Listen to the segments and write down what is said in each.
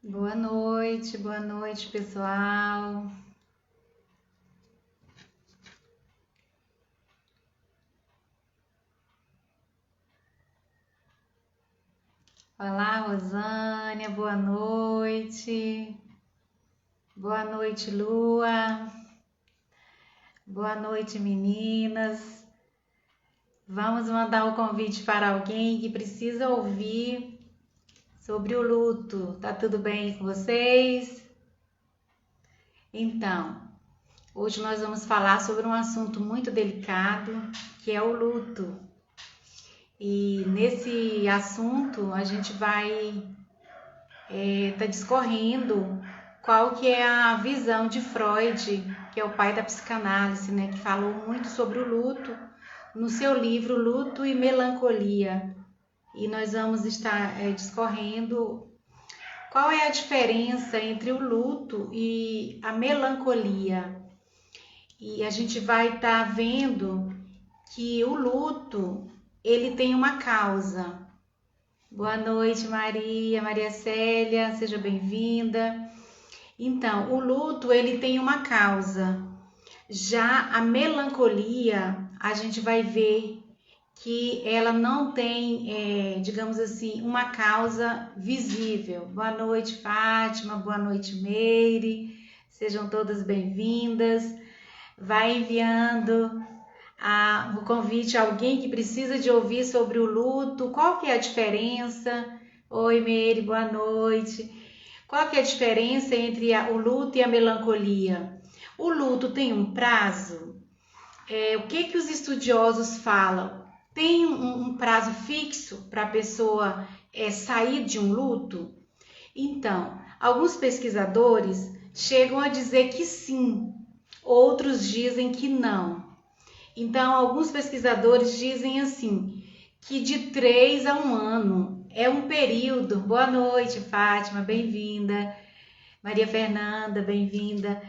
Boa noite, pessoal. Olá, Rosânia, boa noite. Boa noite, Lua. Boa noite, meninas. Vamos mandar um convite para alguém que precisa ouvir sobre o luto. Tá tudo bem com vocês? Então, hoje nós vamos falar sobre um assunto muito delicado, que é o luto. E nesse assunto a gente vai tá discorrendo qual que é a visão de Freud, que é o pai da psicanálise, né, que falou muito sobre o luto no seu livro Luto e Melancolia. E nós vamos estar discorrendo qual é a diferença entre o luto e a melancolia. E a gente vai estar vendo que o luto, ele tem uma causa. Boa noite, Maria Célia, seja bem-vinda. Então, o luto, ele tem uma causa. Já a melancolia, a gente vai ver que ela não tem, digamos assim, uma causa visível. Boa noite, Fátima, boa noite, Meire, sejam todas bem-vindas. Vai enviando o convite a alguém que precisa de ouvir sobre o luto. Qual que é a diferença? Oi, Meire, boa noite. Qual que é a diferença entre o luto e a melancolia? O luto tem um prazo? O que os estudiosos falam? Tem um prazo fixo para a pessoa sair de um luto? Então, alguns pesquisadores chegam a dizer que sim, outros dizem que não. Então, alguns pesquisadores dizem assim, que de 3 a 1 ano é um período. Boa noite, Fátima, bem-vinda. Maria Fernanda, bem-vinda.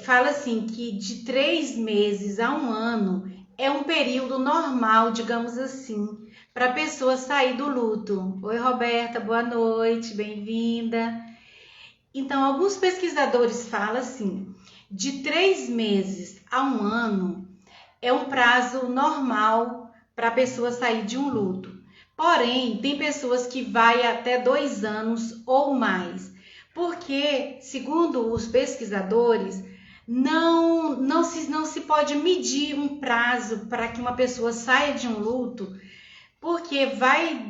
Fala assim, que de 3 meses a 1 ano é um período normal, digamos assim, para a pessoa sair do luto. Oi, Roberta, boa noite, bem-vinda. Então, alguns pesquisadores falam assim, de 3 meses a 1 ano é um prazo normal para a pessoa sair de um luto. Porém, tem pessoas que vai até 2 anos ou mais, porque, segundo os pesquisadores, não se pode medir um prazo para que uma pessoa saia de um luto, porque vai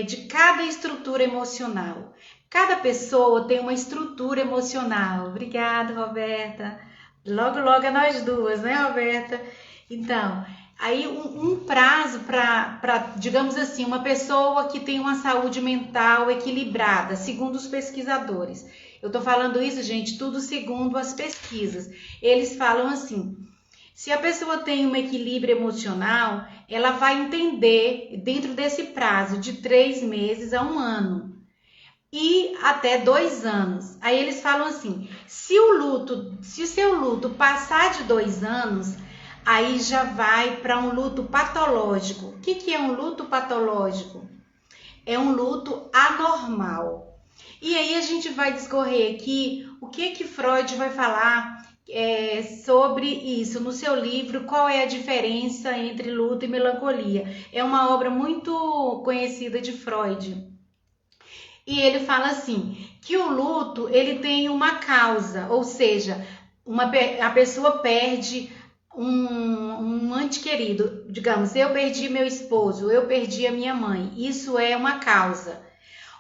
de cada estrutura emocional. Cada pessoa tem uma estrutura emocional. Obrigada, Roberta. Logo, logo é nós duas, né, Roberta? Então, aí um prazo para, digamos assim, uma pessoa que tem uma saúde mental equilibrada, segundo os pesquisadores. Eu tô falando isso, gente, tudo segundo as pesquisas. Eles falam assim, se a pessoa tem um equilíbrio emocional, ela vai entender dentro desse prazo de 3 meses a 1 ano e até 2 anos. Aí eles falam assim, se o seu luto passar de 2 anos, aí já vai para um luto patológico. O que é um luto patológico? É um luto anormal. E aí a gente vai discorrer aqui o que Freud vai falar sobre isso no seu livro, qual é a diferença entre luto e melancolia. É uma obra muito conhecida de Freud. E ele fala assim, que o luto ele tem uma causa, ou seja, a pessoa perde um ente querido, digamos, eu perdi meu esposo, eu perdi a minha mãe, isso é uma causa.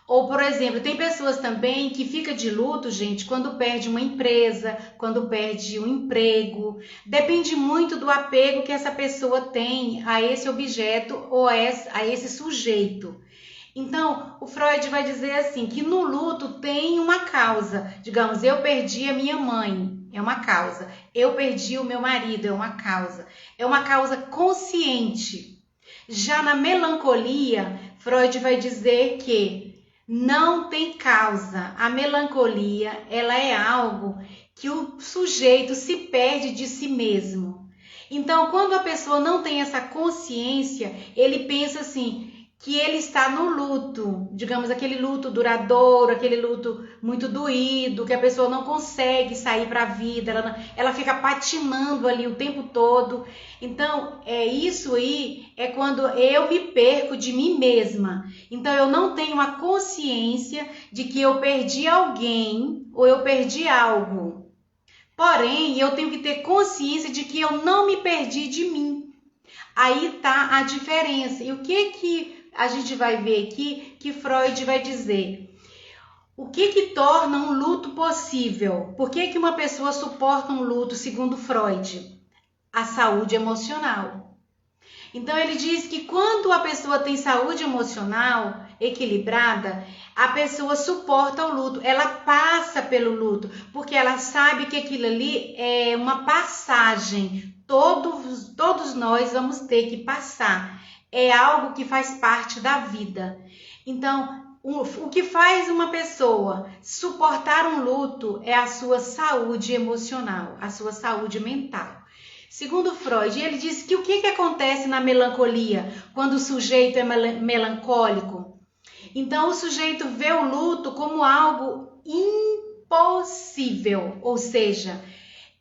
Ou, por exemplo, tem pessoas também que ficam de luto, gente, quando perde uma empresa, quando perde um emprego. Depende muito do apego que essa pessoa tem a esse objeto ou a esse sujeito. Então, o Freud vai dizer assim, que no luto tem uma causa. Digamos, eu perdi a minha mãe, é uma causa. Eu perdi o meu marido, é uma causa. É uma causa consciente. Já na melancolia, Freud vai dizer que não tem causa. A melancolia, ela é algo que o sujeito se perde de si mesmo. Então, quando a pessoa não tem essa consciência, ele pensa assim, que ele está no luto, digamos, aquele luto duradouro, aquele luto muito doído, que a pessoa não consegue sair para a vida, ela fica patinando ali o tempo todo. Então, isso aí é quando eu me perco de mim mesma. Então, eu não tenho a consciência de que eu perdi alguém ou eu perdi algo. Porém, eu tenho que ter consciência de que eu não me perdi de mim. Aí tá a diferença. E o que a gente vai ver aqui que Freud vai dizer? O que torna um luto possível? Por que uma pessoa suporta um luto, segundo Freud? A saúde emocional. Então ele diz que quando a pessoa tem saúde emocional equilibrada, a pessoa suporta o luto, ela passa pelo luto, porque ela sabe que aquilo ali é uma passagem. Todos nós vamos ter que passar. É algo que faz parte da vida. Então, o que faz uma pessoa suportar um luto é a sua saúde emocional, a sua saúde mental. Segundo Freud, ele diz que o que acontece na melancolia quando o sujeito é melancólico? Então, o sujeito vê o luto como algo impossível, ou seja,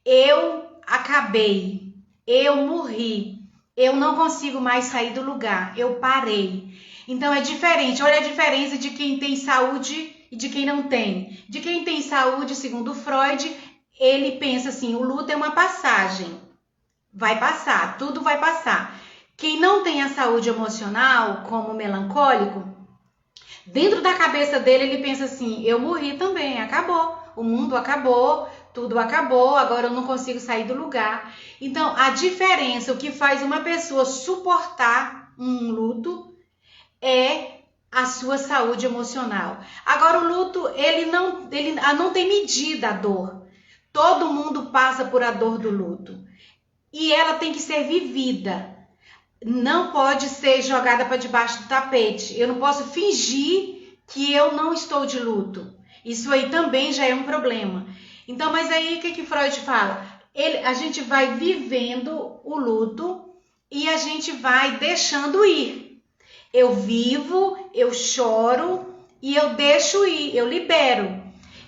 eu acabei, eu morri, eu não consigo mais sair do lugar, eu parei. Então é diferente, olha a diferença de quem tem saúde e de quem não tem. De quem tem saúde, segundo Freud, ele pensa assim, o luto é uma passagem, vai passar, tudo vai passar. Quem não tem a saúde emocional, como o melancólico, dentro da cabeça dele ele pensa assim, eu morri também, acabou, o mundo acabou, tudo acabou, agora eu não consigo sair do lugar. Então, a diferença, o que faz uma pessoa suportar um luto é a sua saúde emocional. Agora, o luto, ele não tem medida a dor. Todo mundo passa por a dor do luto. E ela tem que ser vivida. Não pode ser jogada para debaixo do tapete. Eu não posso fingir que eu não estou de luto. Isso aí também já é um problema. Então, mas aí o que Freud fala? A gente vai vivendo o luto e a gente vai deixando ir. Eu vivo, eu choro e eu deixo ir, eu libero.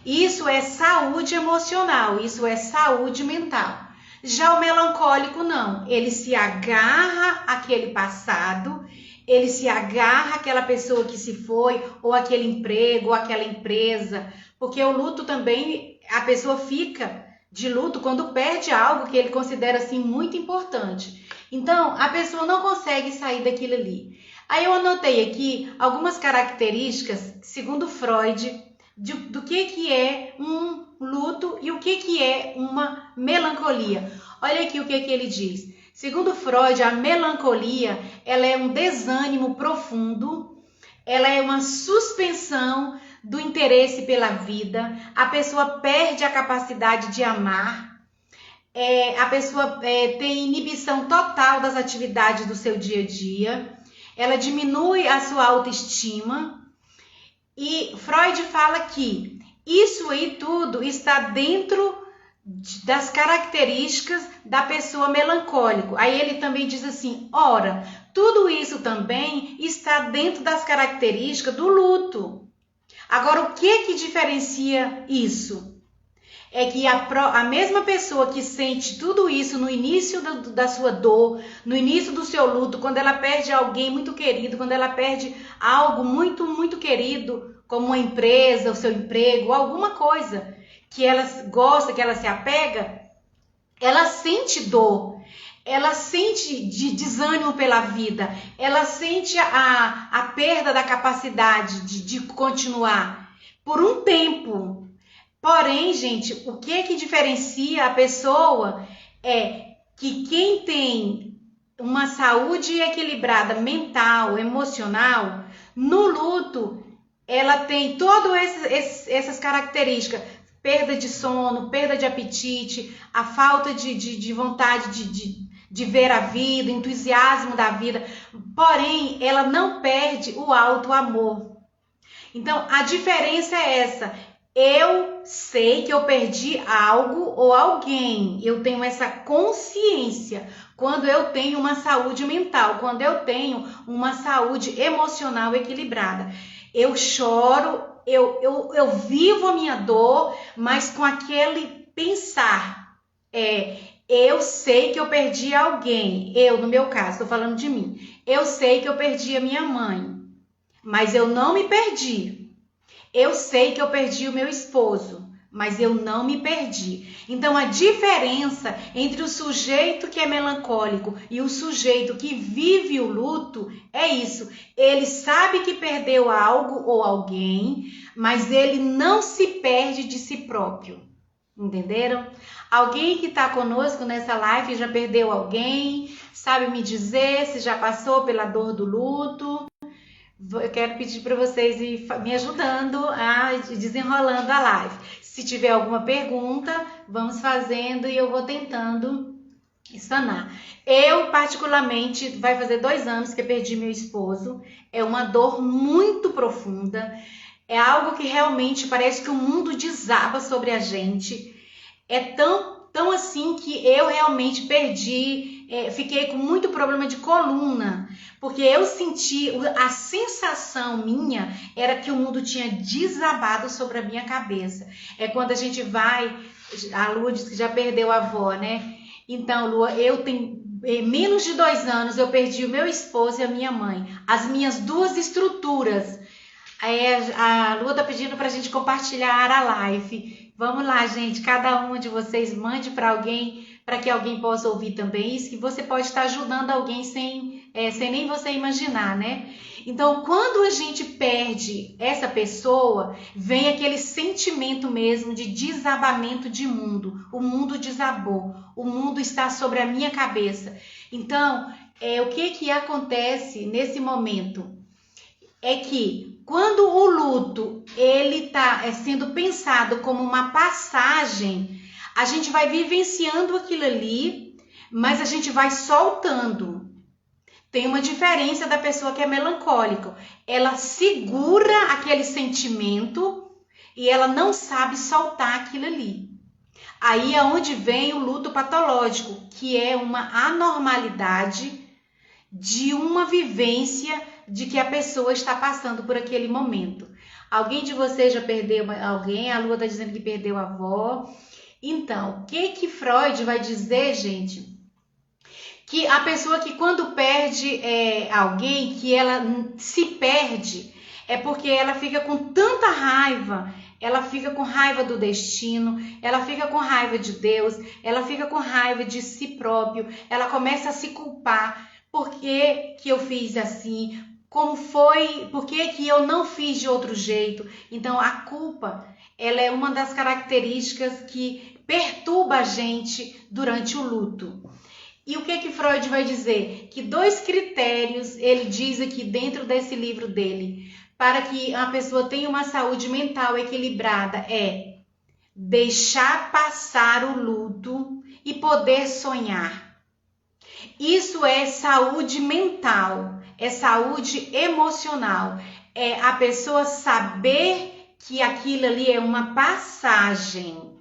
Isso é saúde emocional, isso é saúde mental. Já o melancólico não, ele se agarra àquele passado, ele se agarra àquela pessoa que se foi, ou aquele emprego, ou aquela empresa, porque o luto também, a pessoa fica de luto quando perde algo que ele considera assim muito importante. Então, a pessoa não consegue sair daquilo ali. Aí eu anotei aqui algumas características, segundo Freud, do que é um luto e o que é uma melancolia. Olha aqui o que ele diz. Segundo Freud, a melancolia, ela é um desânimo profundo, ela é uma suspensão do interesse pela vida, a pessoa perde a capacidade de amar, a pessoa tem inibição total das atividades do seu dia a dia, ela diminui a sua autoestima e Freud fala que isso aí tudo está dentro das características da pessoa melancólica. Aí ele também diz assim, ora, tudo isso também está dentro das características do luto. Agora, o que diferencia isso? É que a mesma pessoa que sente tudo isso no início da sua dor, no início do seu luto, quando ela perde alguém muito querido, quando ela perde algo muito, muito querido, como uma empresa, o seu emprego, alguma coisa que ela gosta, que ela se apega, ela sente dor, ela sente desânimo pela vida, ela sente a perda da capacidade de continuar por um tempo. Porém, gente, o que diferencia a pessoa é que quem tem uma saúde equilibrada mental, emocional, no luto, ela tem todas essas características, perda de sono, perda de apetite, a falta de vontade de ver a vida, entusiasmo da vida, porém, ela não perde o alto amor. Então, a diferença é essa. Eu sei que eu perdi algo ou alguém. Eu tenho essa consciência quando eu tenho uma saúde mental, quando eu tenho uma saúde emocional equilibrada. Eu choro, eu vivo a minha dor, mas com aquele pensar. Eu sei que eu perdi alguém. Eu, no meu caso, estou falando de mim. Eu sei que eu perdi a minha mãe, mas eu não me perdi. Eu sei que eu perdi o meu esposo, mas eu não me perdi. Então, a diferença entre o sujeito que é melancólico e o sujeito que vive o luto é isso. Ele sabe que perdeu algo ou alguém, mas ele não se perde de si próprio. Entenderam? Alguém que está conosco nessa live já perdeu alguém? Sabe me dizer se já passou pela dor do luto? Eu quero pedir para vocês ir me ajudando a desenrolando a live. Se tiver alguma pergunta, vamos fazendo e eu vou tentando sanar. Eu, particularmente, vai fazer 2 anos que eu perdi meu esposo. É uma dor muito profunda. É algo que realmente parece que o mundo desaba sobre a gente. É tão assim que eu realmente perdi, fiquei com muito problema de coluna, porque eu senti, a sensação minha era que o mundo tinha desabado sobre a minha cabeça. É quando a gente vai, a Lua disse que já perdeu a avó, né? Então, Lua, eu tenho menos de 2 anos, eu perdi o meu esposo e a minha mãe, as minhas 2 estruturas. A Lua tá pedindo pra gente compartilhar a live. Vamos lá, gente, cada um de vocês mande para alguém, para que alguém possa ouvir também. Isso que você pode estar ajudando alguém sem nem você imaginar, né? Então, quando a gente perde essa pessoa, vem aquele sentimento mesmo de desabamento de mundo. O mundo desabou, o mundo está sobre a minha cabeça. Então, o que acontece nesse momento? É que quando o luto ele está sendo pensado como uma passagem, a gente vai vivenciando aquilo ali, mas a gente vai soltando. Tem uma diferença da pessoa que é melancólica. Ela segura aquele sentimento e ela não sabe soltar aquilo ali. Aí é onde vem o luto patológico, que é uma anormalidade de uma vivência de que a pessoa está passando por aquele momento. Alguém de vocês já perdeu alguém? A Lua está dizendo que perdeu a avó. Então, o que Freud vai dizer, gente? Que a pessoa que quando perde alguém, que ela se perde, é porque ela fica com tanta raiva, ela fica com raiva do destino, ela fica com raiva de Deus, ela fica com raiva de si próprio, ela começa a se culpar. Por que eu fiz assim? Como foi? Por que eu não fiz de outro jeito? Então, a culpa, ela é uma das características que perturba a gente durante o luto. E o que Freud vai dizer? Que 2 critérios ele diz aqui dentro desse livro dele, para que a pessoa tenha uma saúde mental equilibrada, é deixar passar o luto e poder sonhar. Isso é saúde mental, é saúde emocional, é a pessoa saber que aquilo ali é uma passagem.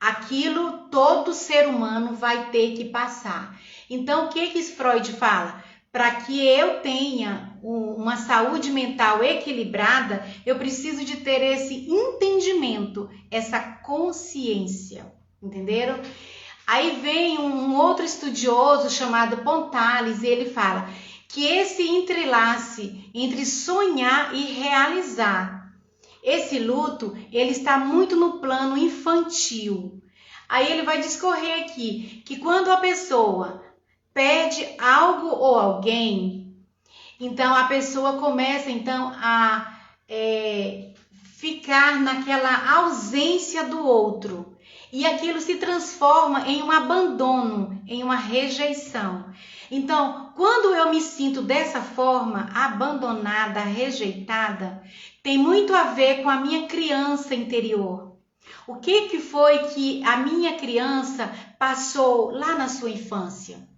Aquilo todo ser humano vai ter que passar. Então, o que Freud fala? Para que eu tenha uma saúde mental equilibrada, eu preciso de ter esse entendimento, essa consciência, entenderam? Aí vem um outro estudioso chamado Pontales e ele fala que esse entrelace entre sonhar e realizar, esse luto, ele está muito no plano infantil. Aí ele vai discorrer aqui que quando a pessoa perde algo ou alguém, então a pessoa começa então a ficar naquela ausência do outro. E aquilo se transforma em um abandono, em uma rejeição. Então, quando eu me sinto dessa forma, abandonada, rejeitada, tem muito a ver com a minha criança interior. O que foi que a minha criança passou lá na sua infância?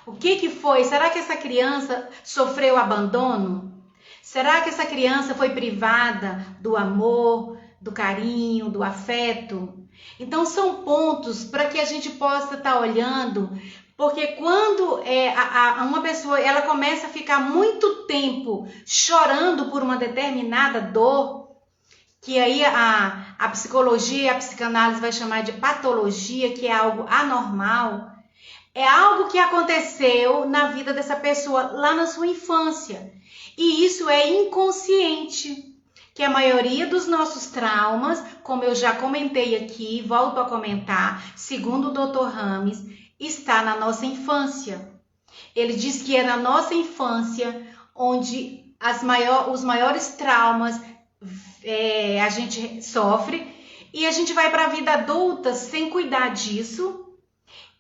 O que foi? Será que essa criança sofreu abandono? Será que essa criança foi privada do amor, do carinho, do afeto. Então são pontos para que a gente possa estar olhando, porque quando uma pessoa ela começa a ficar muito tempo chorando por uma determinada dor, que aí a psicologia e a psicanálise vai chamar de patologia, que é algo anormal, é algo que aconteceu na vida dessa pessoa lá na sua infância. E isso é inconsciente, que a maioria dos nossos traumas, como eu já comentei aqui, volto a comentar, segundo o Dr. Rames, está na nossa infância. Ele diz que é na nossa infância onde os maiores traumas a gente sofre, e a gente vai para a vida adulta sem cuidar disso.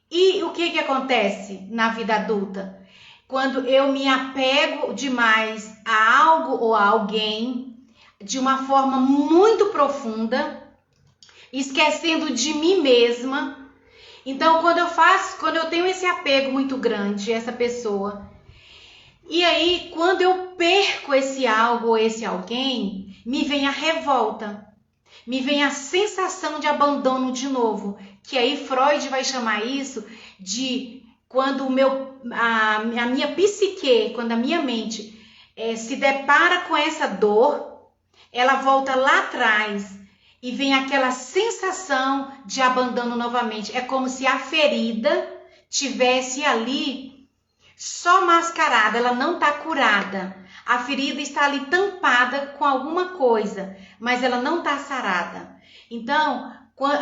E o que acontece na vida adulta? Quando eu me apego demais a algo ou a alguém de uma forma muito profunda, esquecendo de mim mesma. Então, quando eu tenho esse apego muito grande a essa pessoa, e aí quando eu perco esse algo ou esse alguém, me vem a revolta, me vem a sensação de abandono de novo, que aí Freud vai chamar isso de quando a minha psique, quando a minha mente se depara com essa dor, ela volta lá atrás e vem aquela sensação de abandono novamente. É como se a ferida tivesse ali só mascarada, ela não está curada. A ferida está ali tampada com alguma coisa, mas ela não está sarada. Então,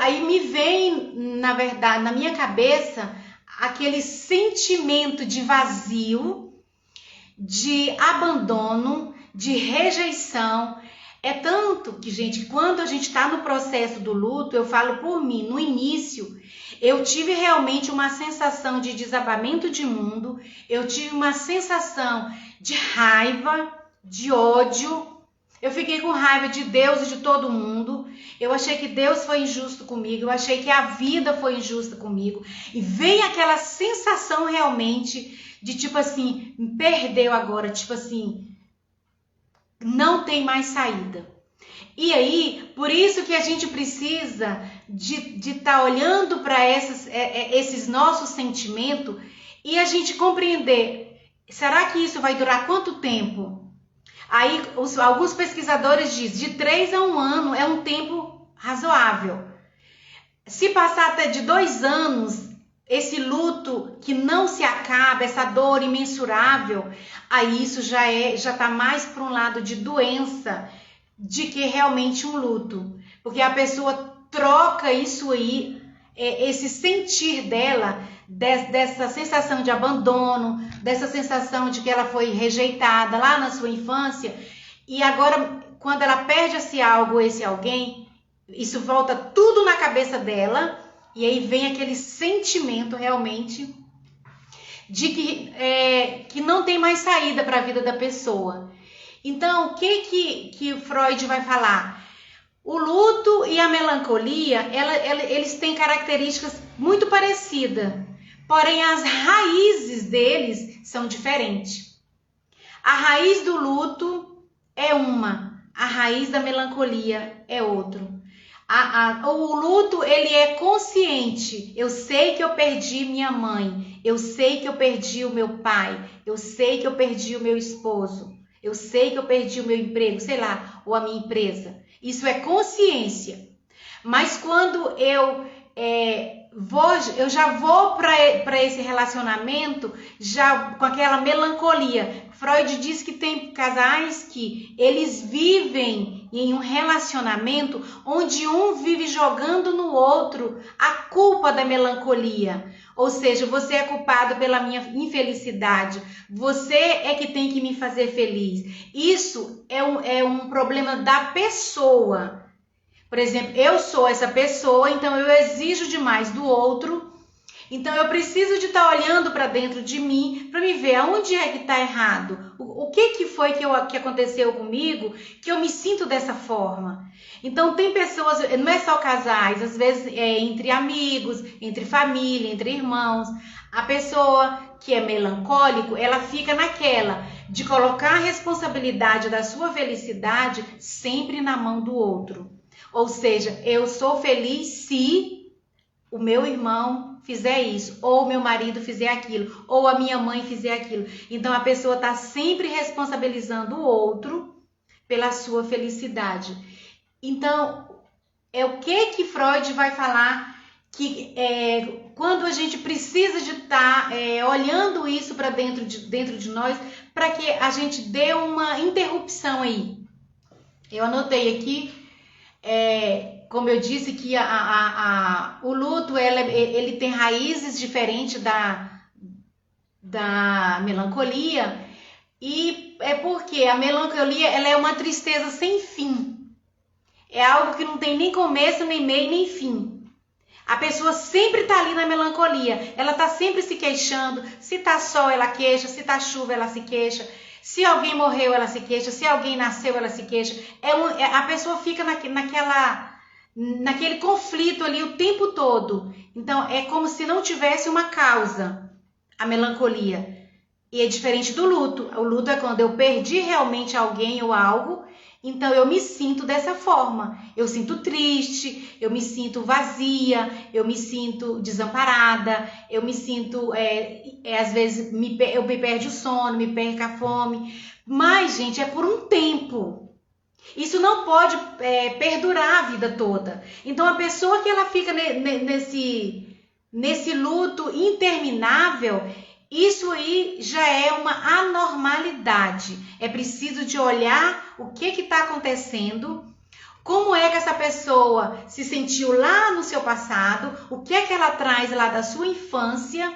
aí me vem, na verdade, na minha cabeça, aquele sentimento de vazio, de abandono, de rejeição. É tanto que, gente, quando a gente está no processo do luto, eu falo por mim, no início, eu tive realmente uma sensação de desabamento de mundo, eu tive uma sensação de raiva, de ódio, eu fiquei com raiva de Deus e de todo mundo, eu achei que Deus foi injusto comigo, eu achei que a vida foi injusta comigo, e vem aquela sensação realmente de tipo assim, me perdeu agora, tipo assim, não tem mais saída. E aí, por isso que a gente precisa de estar olhando para esses nossos sentimentos e a gente compreender, será que isso vai durar quanto tempo? Aí, alguns pesquisadores dizem, de 3 a 1 ano é um tempo razoável. Se passar até de 2 anos, esse luto que não se acaba, essa dor imensurável, aí isso já está mais para um lado de doença, de que realmente um luto, porque a pessoa troca isso aí, esse sentir dela, dessa sensação de abandono, dessa sensação de que ela foi rejeitada lá na sua infância, e agora quando ela perde esse algo, esse alguém, isso volta tudo na cabeça dela, e aí vem aquele sentimento realmente de que não tem mais saída para a vida da pessoa. Então, o que Freud vai falar? O luto e a melancolia, eles têm características muito parecidas, porém as raízes deles são diferentes. A raiz do luto é uma, a raiz da melancolia é outra. O luto, ele é consciente. Eu sei que eu perdi minha mãe, eu sei que eu perdi o meu pai, eu sei que eu perdi o meu esposo, eu sei que eu perdi o meu emprego, sei lá, ou a minha empresa. Isso é consciência. Mas quando eu já vou para esse relacionamento já com aquela melancolia. Freud diz que tem casais que eles vivem em um relacionamento onde um vive jogando no outro a culpa da melancolia. Ou seja, você é culpado pela minha infelicidade, você é que tem que me fazer feliz. Isso é um problema da pessoa. Por exemplo, eu sou essa pessoa, então eu exijo demais do outro, então eu preciso de estar olhando para dentro de mim para me ver aonde é que está errado, o que foi que aconteceu comigo que eu me sinto dessa forma. Então tem pessoas, não é só casais, às vezes é entre amigos, entre família, entre irmãos. A pessoa que é melancólico, ela fica naquela de colocar a responsabilidade da sua felicidade sempre na mão do outro. Ou seja, eu sou feliz se o meu irmão fizer isso, ou o meu marido fizer aquilo, ou a minha mãe fizer aquilo. Então a pessoa está sempre responsabilizando o outro pela sua felicidade. Então, o que Freud vai falar que quando a gente precisa de estar olhando isso para dentro de nós, para que a gente dê uma interrupção aí. Eu anotei aqui, como eu disse, que o luto ele tem raízes diferentes da melancolia, e é porque a melancolia ela é uma tristeza sem fim. É algo que não tem nem começo, nem meio, nem fim. A pessoa sempre está ali na melancolia. Ela está sempre se queixando. Se está sol, ela queixa. Se está chuva, ela se queixa. Se alguém morreu, ela se queixa. Se alguém nasceu, ela se queixa. A pessoa fica naquele conflito ali o tempo todo. Então, é como se não tivesse uma causa, a melancolia. E é diferente do luto. O luto é quando eu perdi realmente alguém ou algo. Então, eu me sinto dessa forma. Eu sinto triste, eu me sinto vazia, eu me sinto desamparada, eu me sinto, às vezes, eu me perde o sono, me perco a fome. Mas, gente, é por um tempo. Isso não pode perdurar a vida toda. Então, a pessoa que ela fica nesse luto interminável, isso aí já é uma anormalidade. É preciso de olhar o que está acontecendo, como é que essa pessoa se sentiu lá no seu passado, o que é que ela traz lá da sua infância,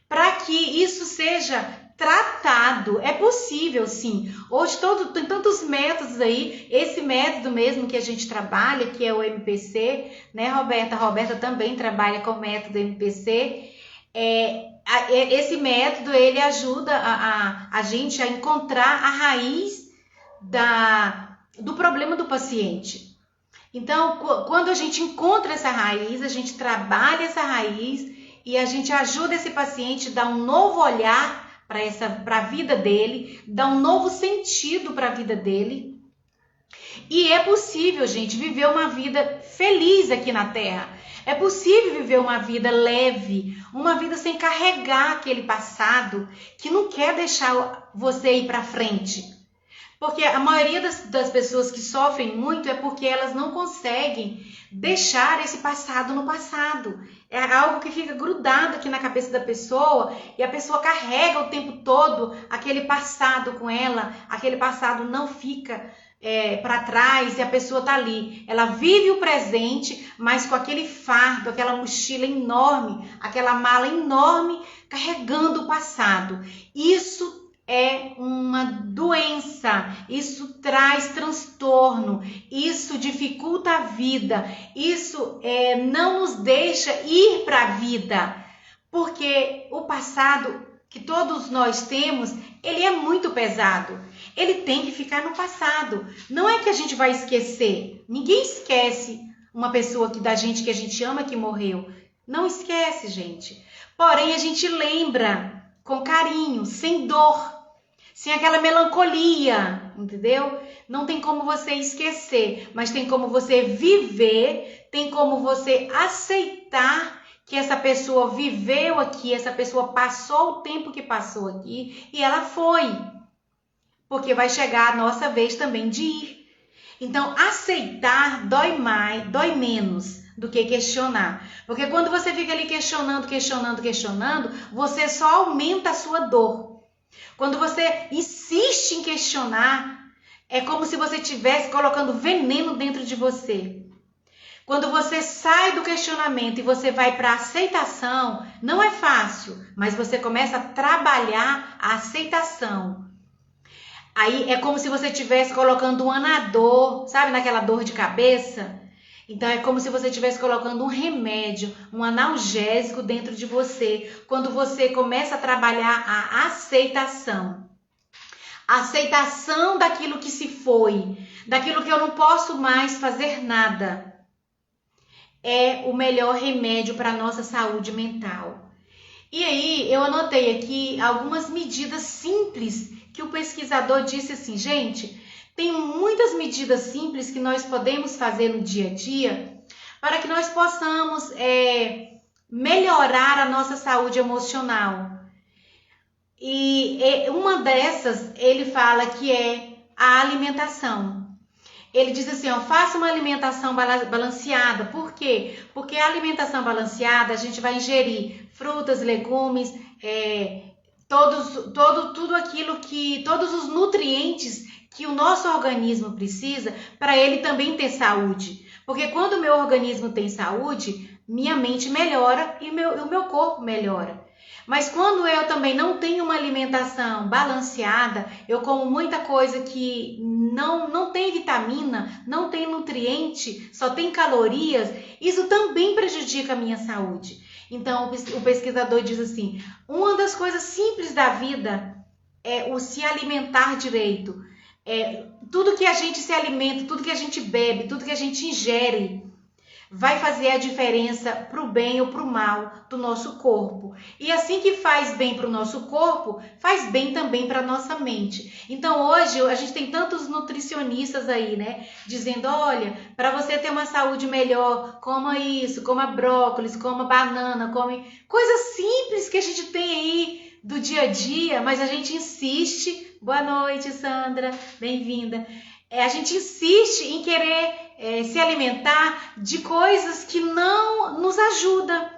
para que isso seja tratado. É possível, sim. Hoje tem tantos métodos aí, esse método mesmo que a gente trabalha, que é o MPC, né, Roberta? A Roberta também trabalha com o método MPC. Esse método ele ajuda a gente a encontrar a raiz do problema do paciente. Então, quando a gente encontra essa raiz, a gente trabalha essa raiz e a gente ajuda esse paciente a dar um novo olhar para a vida dele, dar um novo sentido para a vida dele. E é possível, gente, viver uma vida feliz aqui na Terra. É possível viver uma vida leve, uma vida sem carregar aquele passado que não quer deixar você ir para frente. Porque a maioria das pessoas que sofrem muito é porque elas não conseguem deixar esse passado no passado. É algo que fica grudado aqui na cabeça da pessoa e a pessoa carrega o tempo todo aquele passado com ela, aquele passado não fica para trás e a pessoa tá ali. Ela vive o presente, mas com aquele fardo, aquela mochila enorme, aquela mala enorme, carregando o passado. Isso é uma doença, isso traz transtorno, isso dificulta a vida, isso não nos deixa ir para a vida, porque o passado que todos nós temos, ele é muito pesado. Ele tem que ficar no passado. Não é que a gente vai esquecer. Ninguém esquece uma pessoa que a gente ama que morreu. Não esquece, gente. Porém, a gente lembra com carinho, sem dor, sem aquela melancolia, entendeu? Não tem como você esquecer, mas tem como você viver, tem como você aceitar que essa pessoa viveu aqui, essa pessoa passou o tempo que passou aqui e ela foi. Porque vai chegar a nossa vez também de ir. Então, aceitar dói menos do que questionar. Porque quando você fica ali questionando, você só aumenta a sua dor. Quando você insiste em questionar, é como se você estivesse colocando veneno dentro de você. Quando você sai do questionamento e você vai para a aceitação, não é fácil, mas você começa a trabalhar a aceitação. Aí é como se você estivesse colocando um anador, sabe, naquela dor de cabeça? Então é como se você estivesse colocando um remédio, um analgésico dentro de você, quando você começa a trabalhar a aceitação. A aceitação daquilo que se foi, daquilo que eu não posso mais fazer nada. É o melhor remédio para a nossa saúde mental. E aí eu anotei aqui algumas medidas simples que o pesquisador disse assim, gente, Tem muitas medidas simples que nós podemos fazer no dia a dia para que nós possamos melhorar a nossa saúde emocional. E uma dessas, ele fala que é a alimentação. Ele diz assim, ó, faça uma alimentação balanceada. Por quê? Porque a alimentação balanceada, a gente vai ingerir frutas, legumes, tudo aquilo que, todos os nutrientes que o nosso organismo precisa para ele também ter saúde. Porque quando o meu organismo tem saúde, minha mente melhora e o meu corpo melhora. Mas quando eu também não tenho uma alimentação balanceada, eu como muita coisa que não tem vitamina, não tem nutriente, só tem calorias, isso também prejudica a minha saúde. Então o pesquisador diz assim, uma das coisas simples da vida é o se alimentar direito. Tudo que a gente se alimenta, tudo que a gente bebe, tudo que a gente ingere, vai fazer a diferença para o bem ou para o mal do nosso corpo. E assim que faz bem para o nosso corpo, faz bem também para a nossa mente. Então hoje a gente tem tantos nutricionistas aí, né? Dizendo, olha, para você ter uma saúde melhor, coma isso, coma brócolis, coma banana, come coisas simples que a gente tem aí do dia a dia, mas a gente insiste. Boa noite, Sandra, bem-vinda. A gente insiste em querer se alimentar de coisas que não nos ajudam.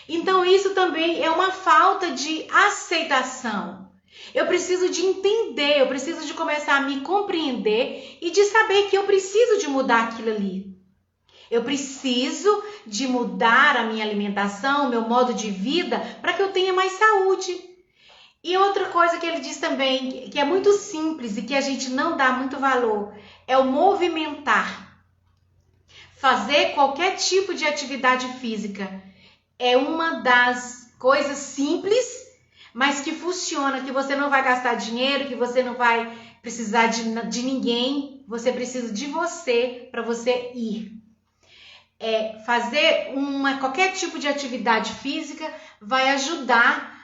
Então isso também é uma falta de aceitação. Eu preciso de entender, eu preciso de começar a me compreender e de saber que eu preciso de mudar aquilo ali. Eu preciso de mudar a minha alimentação, o meu modo de vida, para que eu tenha mais saúde. E outra coisa que ele diz também, que é muito simples e que a gente não dá muito valor, é o movimentar. Fazer qualquer tipo de atividade física é uma das coisas simples, mas que funciona, que você não vai gastar dinheiro, que você não vai precisar de ninguém, você precisa de você para você ir. Fazer qualquer tipo de atividade física vai ajudar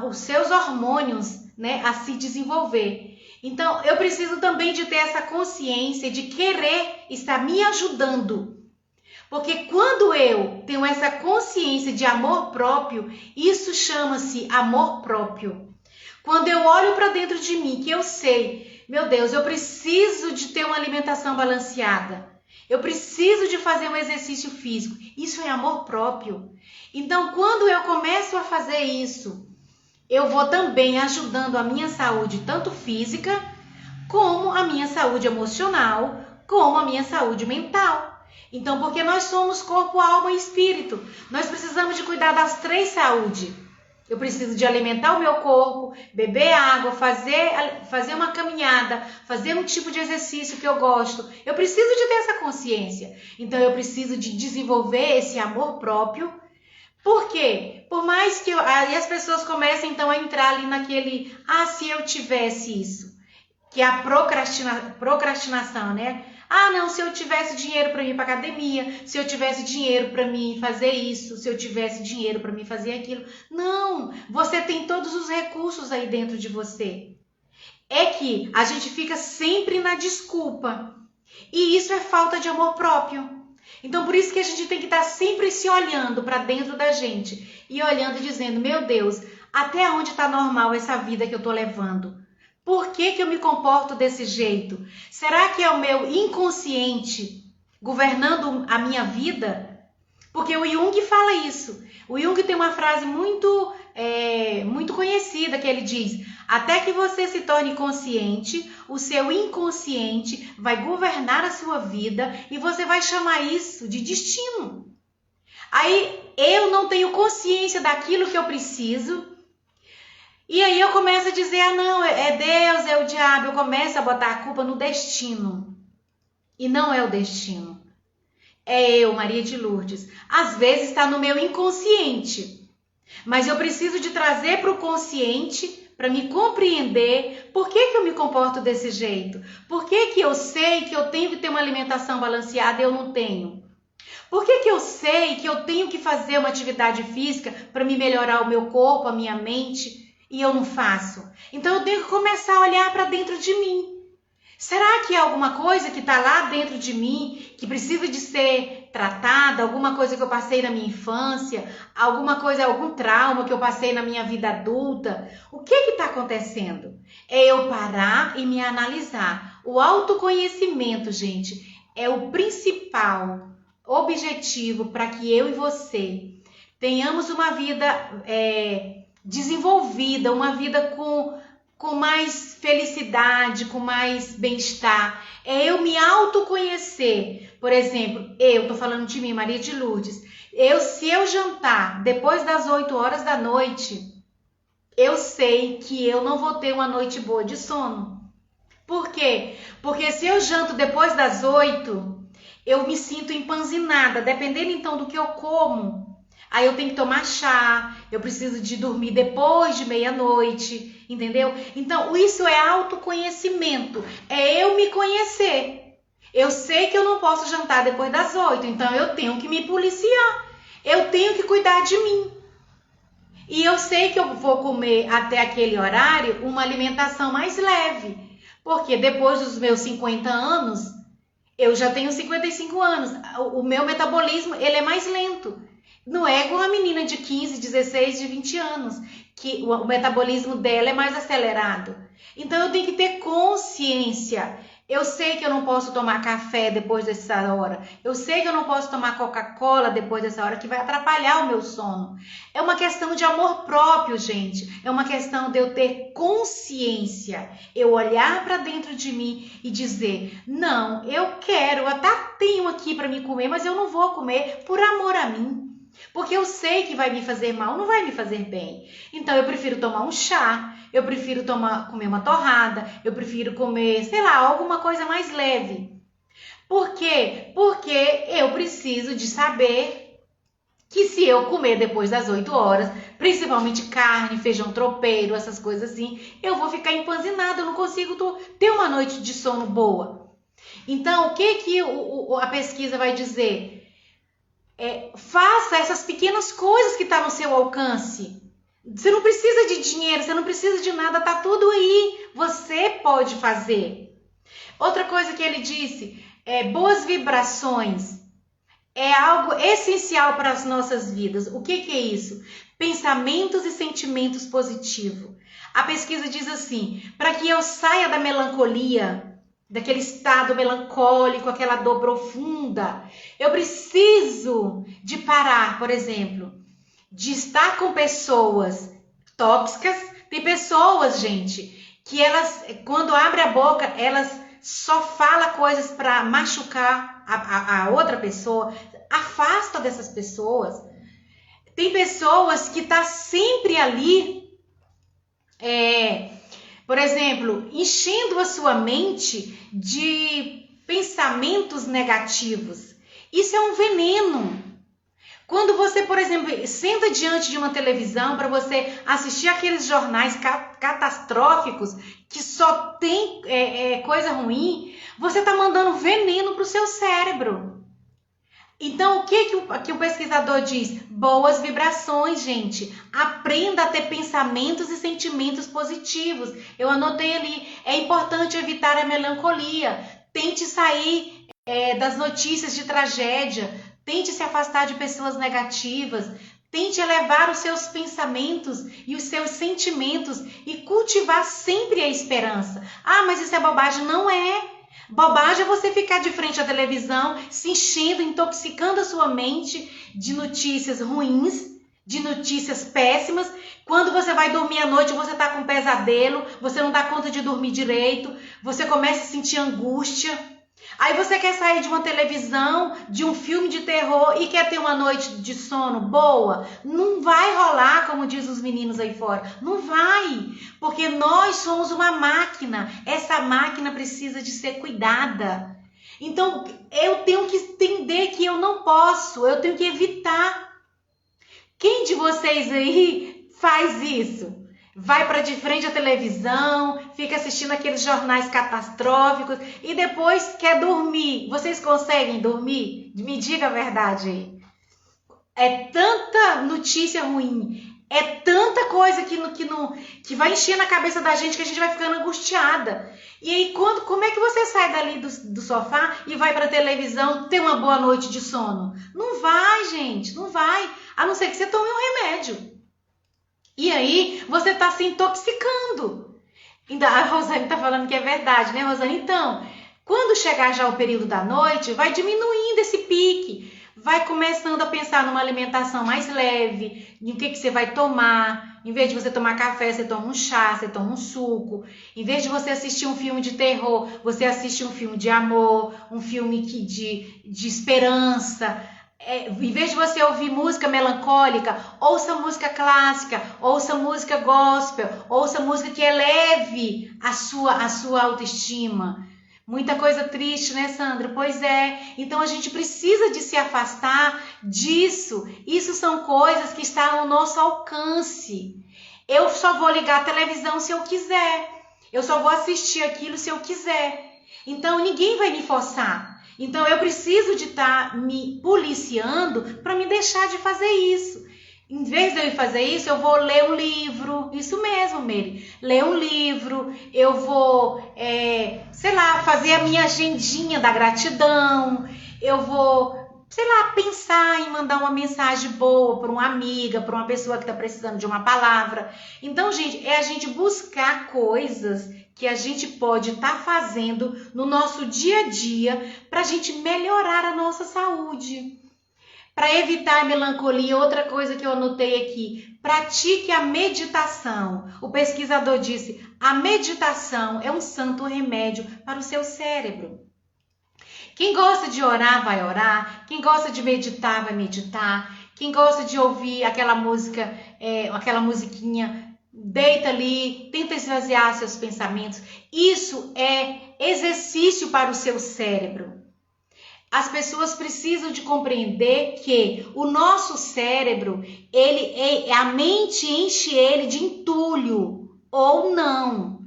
os seus hormônios, né, a se desenvolver. Então, eu preciso também de ter essa consciência de querer estar me ajudando. Porque quando eu tenho essa consciência de amor próprio, isso chama-se amor próprio. Quando eu olho para dentro de mim, que eu sei, meu Deus, eu preciso de ter uma alimentação balanceada. Eu preciso de fazer um exercício físico. Isso é amor próprio. Então, quando eu começo a fazer isso, eu vou também ajudando a minha saúde, tanto física, como a minha saúde emocional, como a minha saúde mental. Então, porque nós somos corpo, alma e espírito, nós precisamos de cuidar das três saúdes. Eu preciso de alimentar o meu corpo, beber água, fazer uma caminhada, fazer um tipo de exercício que eu gosto. Eu preciso de ter essa consciência. Então, eu preciso de desenvolver esse amor próprio. Por quê? Por mais que aí as pessoas comecem então a entrar ali naquele, se eu tivesse isso, que é a procrastinação, né? Não, se eu tivesse dinheiro para ir para academia, se eu tivesse dinheiro para mim fazer isso, se eu tivesse dinheiro para mim fazer aquilo. Não, você tem todos os recursos aí dentro de você. É que a gente fica sempre na desculpa. E isso é falta de amor próprio. Então, por isso que a gente tem que estar sempre se olhando para dentro da gente e olhando e dizendo, meu Deus, até onde está normal essa vida que eu estou levando? Por que eu me comporto desse jeito? Será que é o meu inconsciente governando a minha vida? Porque o Jung fala isso. O Jung tem uma frase muito conhecida que ele diz, até que você se torne consciente, o seu inconsciente vai governar a sua vida e você vai chamar isso de destino. Aí eu não tenho consciência daquilo que eu preciso. E aí eu começo a dizer, não, é Deus, é o diabo. Eu começo a botar a culpa no destino. E não é o destino. É eu, Maria de Lourdes. Às vezes está no meu inconsciente. Mas eu preciso de trazer para o consciente para me compreender por que eu me comporto desse jeito. Por que eu sei que eu tenho que ter uma alimentação balanceada e eu não tenho? Por que eu sei que eu tenho que fazer uma atividade física para me melhorar o meu corpo, a minha mente, e eu não faço? Então eu tenho que começar a olhar para dentro de mim. Será que é alguma coisa que está lá dentro de mim, que precisa de ser tratada, alguma coisa que eu passei na minha infância, alguma coisa, algum trauma que eu passei na minha vida adulta? O que está acontecendo? É eu parar e me analisar. O autoconhecimento, gente, é o principal objetivo para que eu e você tenhamos uma vida desenvolvida, uma vida com mais felicidade, com mais bem-estar. É eu me autoconhecer. Por exemplo, eu tô falando de mim, Maria de Lourdes. Se eu jantar depois das 8 horas da noite, eu sei que eu não vou ter uma noite boa de sono. Por quê? Porque se eu janto depois das 8, eu me sinto empanzinada, dependendo então do que eu como. Aí eu tenho que tomar chá, eu preciso de dormir depois de meia-noite, entendeu? Então, isso é autoconhecimento, é eu me conhecer. Eu sei que eu não posso jantar depois das 8, então eu tenho que me policiar, eu tenho que cuidar de mim. E eu sei que eu vou comer até aquele horário uma alimentação mais leve, porque depois dos meus 50 anos, eu já tenho 55 anos, o meu metabolismo ele é mais lento. Não é igual a menina de 15, 16, de 20 anos, que o metabolismo dela é mais acelerado. Então eu tenho que ter consciência. Eu sei que eu não posso tomar café depois dessa hora. Eu sei que eu não posso tomar Coca-Cola depois dessa hora, que vai atrapalhar o meu sono. É uma questão de amor próprio, gente. É uma questão de eu ter consciência. Eu olhar para dentro de mim e dizer, não, eu quero, eu até tenho aqui para me comer, mas eu não vou comer por amor a mim. Porque eu sei que vai me fazer mal, não vai me fazer bem. Então eu prefiro tomar um chá, eu prefiro comer uma torrada, eu prefiro comer, sei lá, alguma coisa mais leve. Por quê? Porque eu preciso de saber que se eu comer depois das 8 horas, principalmente carne, feijão tropeiro, essas coisas assim, eu vou ficar empanzinada, eu não consigo ter uma noite de sono boa. Então, o que a pesquisa vai dizer? Faça essas pequenas coisas que estão no seu alcance. Você não precisa de dinheiro, você não precisa de nada, tá tudo aí. Você pode fazer. Outra coisa que ele disse, boas vibrações é algo essencial para as nossas vidas. O que é isso? Pensamentos e sentimentos positivos. A pesquisa diz assim, para que eu saia da melancolia, daquele estado melancólico, aquela dor profunda, eu preciso de parar, por exemplo, de estar com pessoas tóxicas. Tem pessoas, gente, que elas, quando abre a boca, elas só falam coisas para machucar a outra pessoa. Afasta dessas pessoas. Tem pessoas que tá sempre ali, por exemplo, enchendo a sua mente de pensamentos negativos. Isso é um veneno. Quando você, por exemplo, senta diante de uma televisão para você assistir aqueles jornais catastróficos que só tem coisa ruim, você está mandando veneno para o seu cérebro. Então, o que o pesquisador diz? Boas vibrações, gente. Aprenda a ter pensamentos e sentimentos positivos. Eu anotei ali, é importante evitar a melancolia. Tente sair das notícias de tragédia. Tente se afastar de pessoas negativas. Tente elevar os seus pensamentos e os seus sentimentos e cultivar sempre a esperança. Ah, mas isso é bobagem. Não é. Bobagem é você ficar de frente à televisão, se enchendo, intoxicando a sua mente de notícias ruins, de notícias péssimas. Quando você vai dormir à noite, você está com pesadelo, você não dá conta de dormir direito, você começa a sentir angústia. Aí você quer sair de uma televisão, de um filme de terror e quer ter uma noite de sono boa? Não vai rolar, como diz os meninos aí fora. Não vai, porque nós somos uma máquina. Essa máquina precisa de ser cuidada. Então, eu tenho que entender que eu não posso, eu tenho que evitar. Quem de vocês aí faz isso? Vai para de frente à televisão, fica assistindo aqueles jornais catastróficos e depois quer dormir. Vocês conseguem dormir? Me diga a verdade aí. É tanta notícia ruim, É tanta coisa que vai enchendo a cabeça da gente que a gente vai ficando angustiada. E aí, como é que você sai dali do sofá e vai para a televisão ter uma boa noite de sono? Não vai, gente, não vai. A não ser que você tome um remédio. E aí, você está se intoxicando. Ainda a Rosane está falando que é verdade, né, Rosane? Então, quando chegar já o período da noite, vai diminuindo esse pique. Vai começando a pensar numa alimentação mais leve, em que você vai tomar. Em vez de você tomar café, você toma um chá, você toma um suco. Em vez de você assistir um filme de terror, você assiste um filme de amor, um filme de esperança. Em vez de você ouvir música melancólica, ouça música clássica, ouça música gospel, ouça música que eleve a sua autoestima. Muita coisa triste, né, Sandra? Pois é. Então a gente precisa de se afastar disso. Isso são coisas que estão ao nosso alcance. Eu só vou ligar a televisão se eu quiser. Eu só vou assistir aquilo se eu quiser. Então ninguém vai me forçar. Então eu preciso de estar me policiando para me deixar de fazer isso. Em vez de eu fazer isso, eu vou ler um livro. Isso mesmo, Meire. Ler um livro, eu vou, sei lá, fazer a minha agendinha da gratidão. Eu vou, sei lá, pensar em mandar uma mensagem boa para uma amiga, para uma pessoa que está precisando de uma palavra. Então, gente, é a gente buscar coisas que a gente pode estar fazendo no nosso dia a dia para a gente melhorar a nossa saúde. Para evitar a melancolia, outra coisa que eu anotei aqui, pratique a meditação. O pesquisador disse, a meditação é um santo remédio para o seu cérebro. Quem gosta de orar, vai orar. Quem gosta de meditar, vai meditar. Quem gosta de ouvir aquela música, aquela musiquinha, deita ali, tenta esvaziar seus pensamentos. Isso é exercício para o seu cérebro. As pessoas precisam de compreender que o nosso cérebro, a mente enche ele de entulho ou não.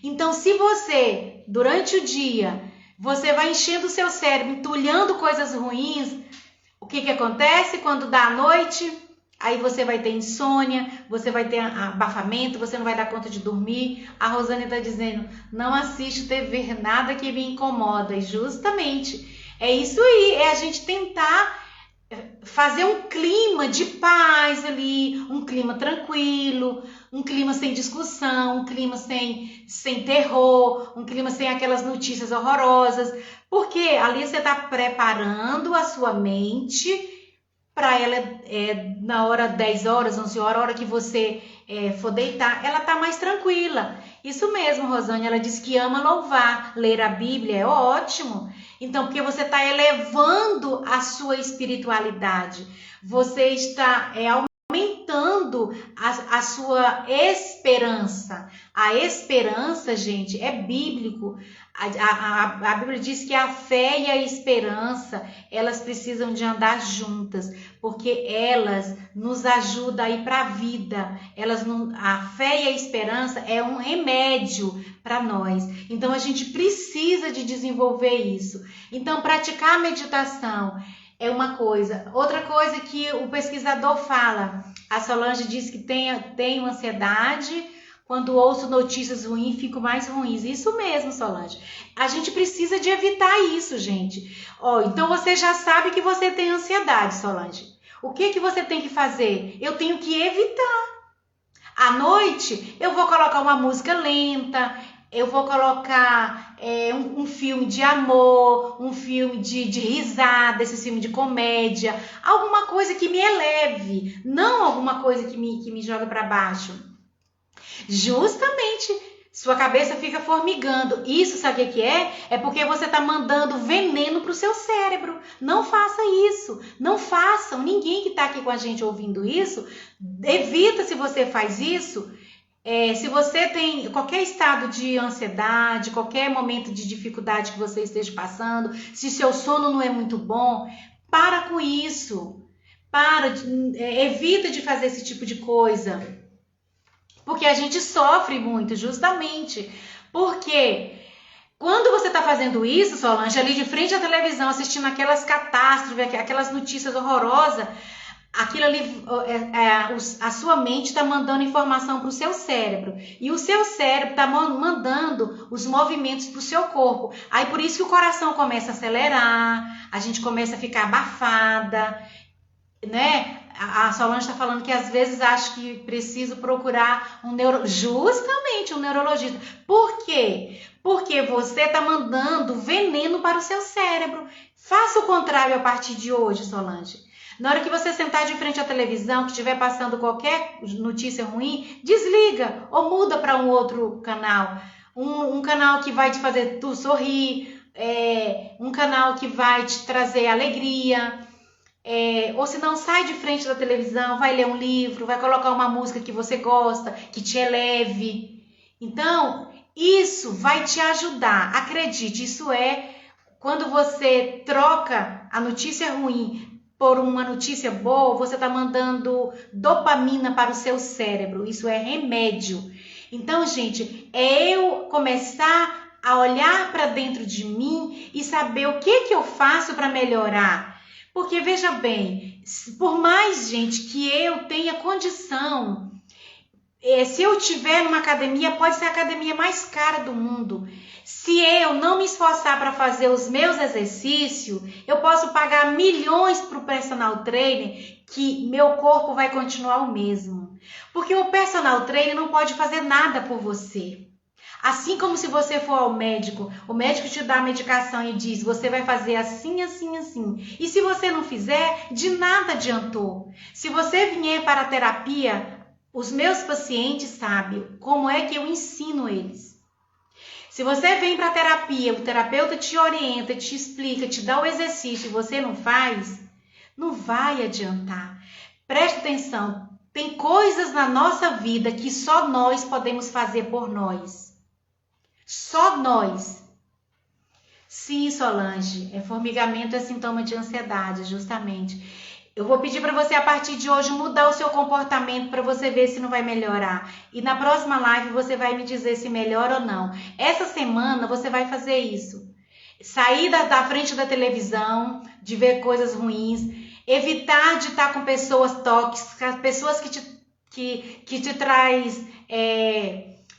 Então, se você, durante o dia, você vai enchendo o seu cérebro, entulhando coisas ruins, o que acontece quando dá a noite? Aí você vai ter insônia, você vai ter abafamento, você não vai dar conta de dormir. A Rosane está dizendo, não assiste TV, nada que me incomoda. E justamente... é isso aí, é a gente tentar fazer um clima de paz ali, um clima tranquilo, um clima sem discussão, um clima sem terror, um clima sem aquelas notícias horrorosas, porque ali você está preparando a sua mente para ela, na hora 10 horas, 11 horas, a hora que você for deitar, ela está mais tranquila. Isso mesmo, Rosane, ela disse que ama louvar, ler a Bíblia é ótimo. Então, porque você está elevando a sua espiritualidade, você está aumentando a sua esperança. A esperança, gente, é bíblico. A Bíblia diz que a fé e a esperança, elas precisam de andar juntas, porque elas nos ajudam a ir para a vida. A fé e a esperança é um remédio para nós. Então, a gente precisa de desenvolver isso. Então, praticar a meditação é uma coisa. Outra coisa que o pesquisador fala, a Solange diz que tem ansiedade, quando ouço notícias ruins, fico mais ruins. Isso mesmo, Solange. A gente precisa de evitar isso, gente. Então você já sabe que você tem ansiedade, Solange. O que você tem que fazer? Eu tenho que evitar. À noite, eu vou colocar uma música lenta, eu vou colocar um filme de amor, um filme de risada, esse filme de comédia, alguma coisa que me eleve, não alguma coisa que me joga para baixo. Justamente, sua cabeça fica formigando. Isso, sabe o que é? É porque você está mandando veneno para o seu cérebro. Não faça isso. Não façam. Ninguém que está aqui com a gente ouvindo isso, evita se você faz isso. Se você tem qualquer estado de ansiedade, qualquer momento de dificuldade que você esteja passando, se seu sono não é muito bom, para com isso. Evita de fazer esse tipo de coisa. Porque a gente sofre muito, justamente. Porque quando você está fazendo isso, Solange, ali de frente à televisão, assistindo aquelas catástrofes, aquelas notícias horrorosas, aquilo ali, a sua mente está mandando informação para o seu cérebro. E o seu cérebro está mandando os movimentos para o seu corpo. Aí por isso que o coração começa a acelerar, a gente começa a ficar abafada, né? A Solange está falando que às vezes acha que preciso procurar justamente um neurologista. Por quê? Porque você está mandando veneno para o seu cérebro. Faça o contrário a partir de hoje, Solange. Na hora que você sentar de frente à televisão, que estiver passando qualquer notícia ruim, desliga ou muda para um outro canal. Um canal que vai te fazer tu sorrir, um canal que vai te trazer alegria. Ou se não, sai de frente da televisão, vai ler um livro, vai colocar uma música que você gosta, que te eleve. Então, isso vai te ajudar. Acredite, isso quando você troca a notícia ruim por uma notícia boa, você está mandando dopamina para o seu cérebro. Isso é remédio. Então, gente, eu começar a olhar para dentro de mim e saber o que eu faço para melhorar. Porque, veja bem, por mais, gente, que eu tenha condição, se eu estiver numa academia, pode ser a academia mais cara do mundo. Se eu não me esforçar para fazer os meus exercícios, eu posso pagar milhões para o personal trainer, que meu corpo vai continuar o mesmo. Porque o personal trainer não pode fazer nada por você. Assim como se você for ao médico, o médico te dá a medicação e diz, você vai fazer assim, assim, assim. E se você não fizer, de nada adiantou. Se você vier para a terapia, os meus pacientes sabem como é que eu ensino eles. Se você vem para a terapia, o terapeuta te orienta, te explica, te dá o exercício e você não faz, não vai adiantar. Preste atenção, tem coisas na nossa vida que só nós podemos fazer por nós. Só nós. Sim, Solange, formigamento é sintoma de ansiedade, justamente. Eu vou pedir para você, a partir de hoje, mudar o seu comportamento para você ver se não vai melhorar. E na próxima live você vai me dizer se melhora ou não. Essa semana você vai fazer isso. Sair da frente da televisão, de ver coisas ruins. Evitar de estar com pessoas tóxicas, pessoas que te traz...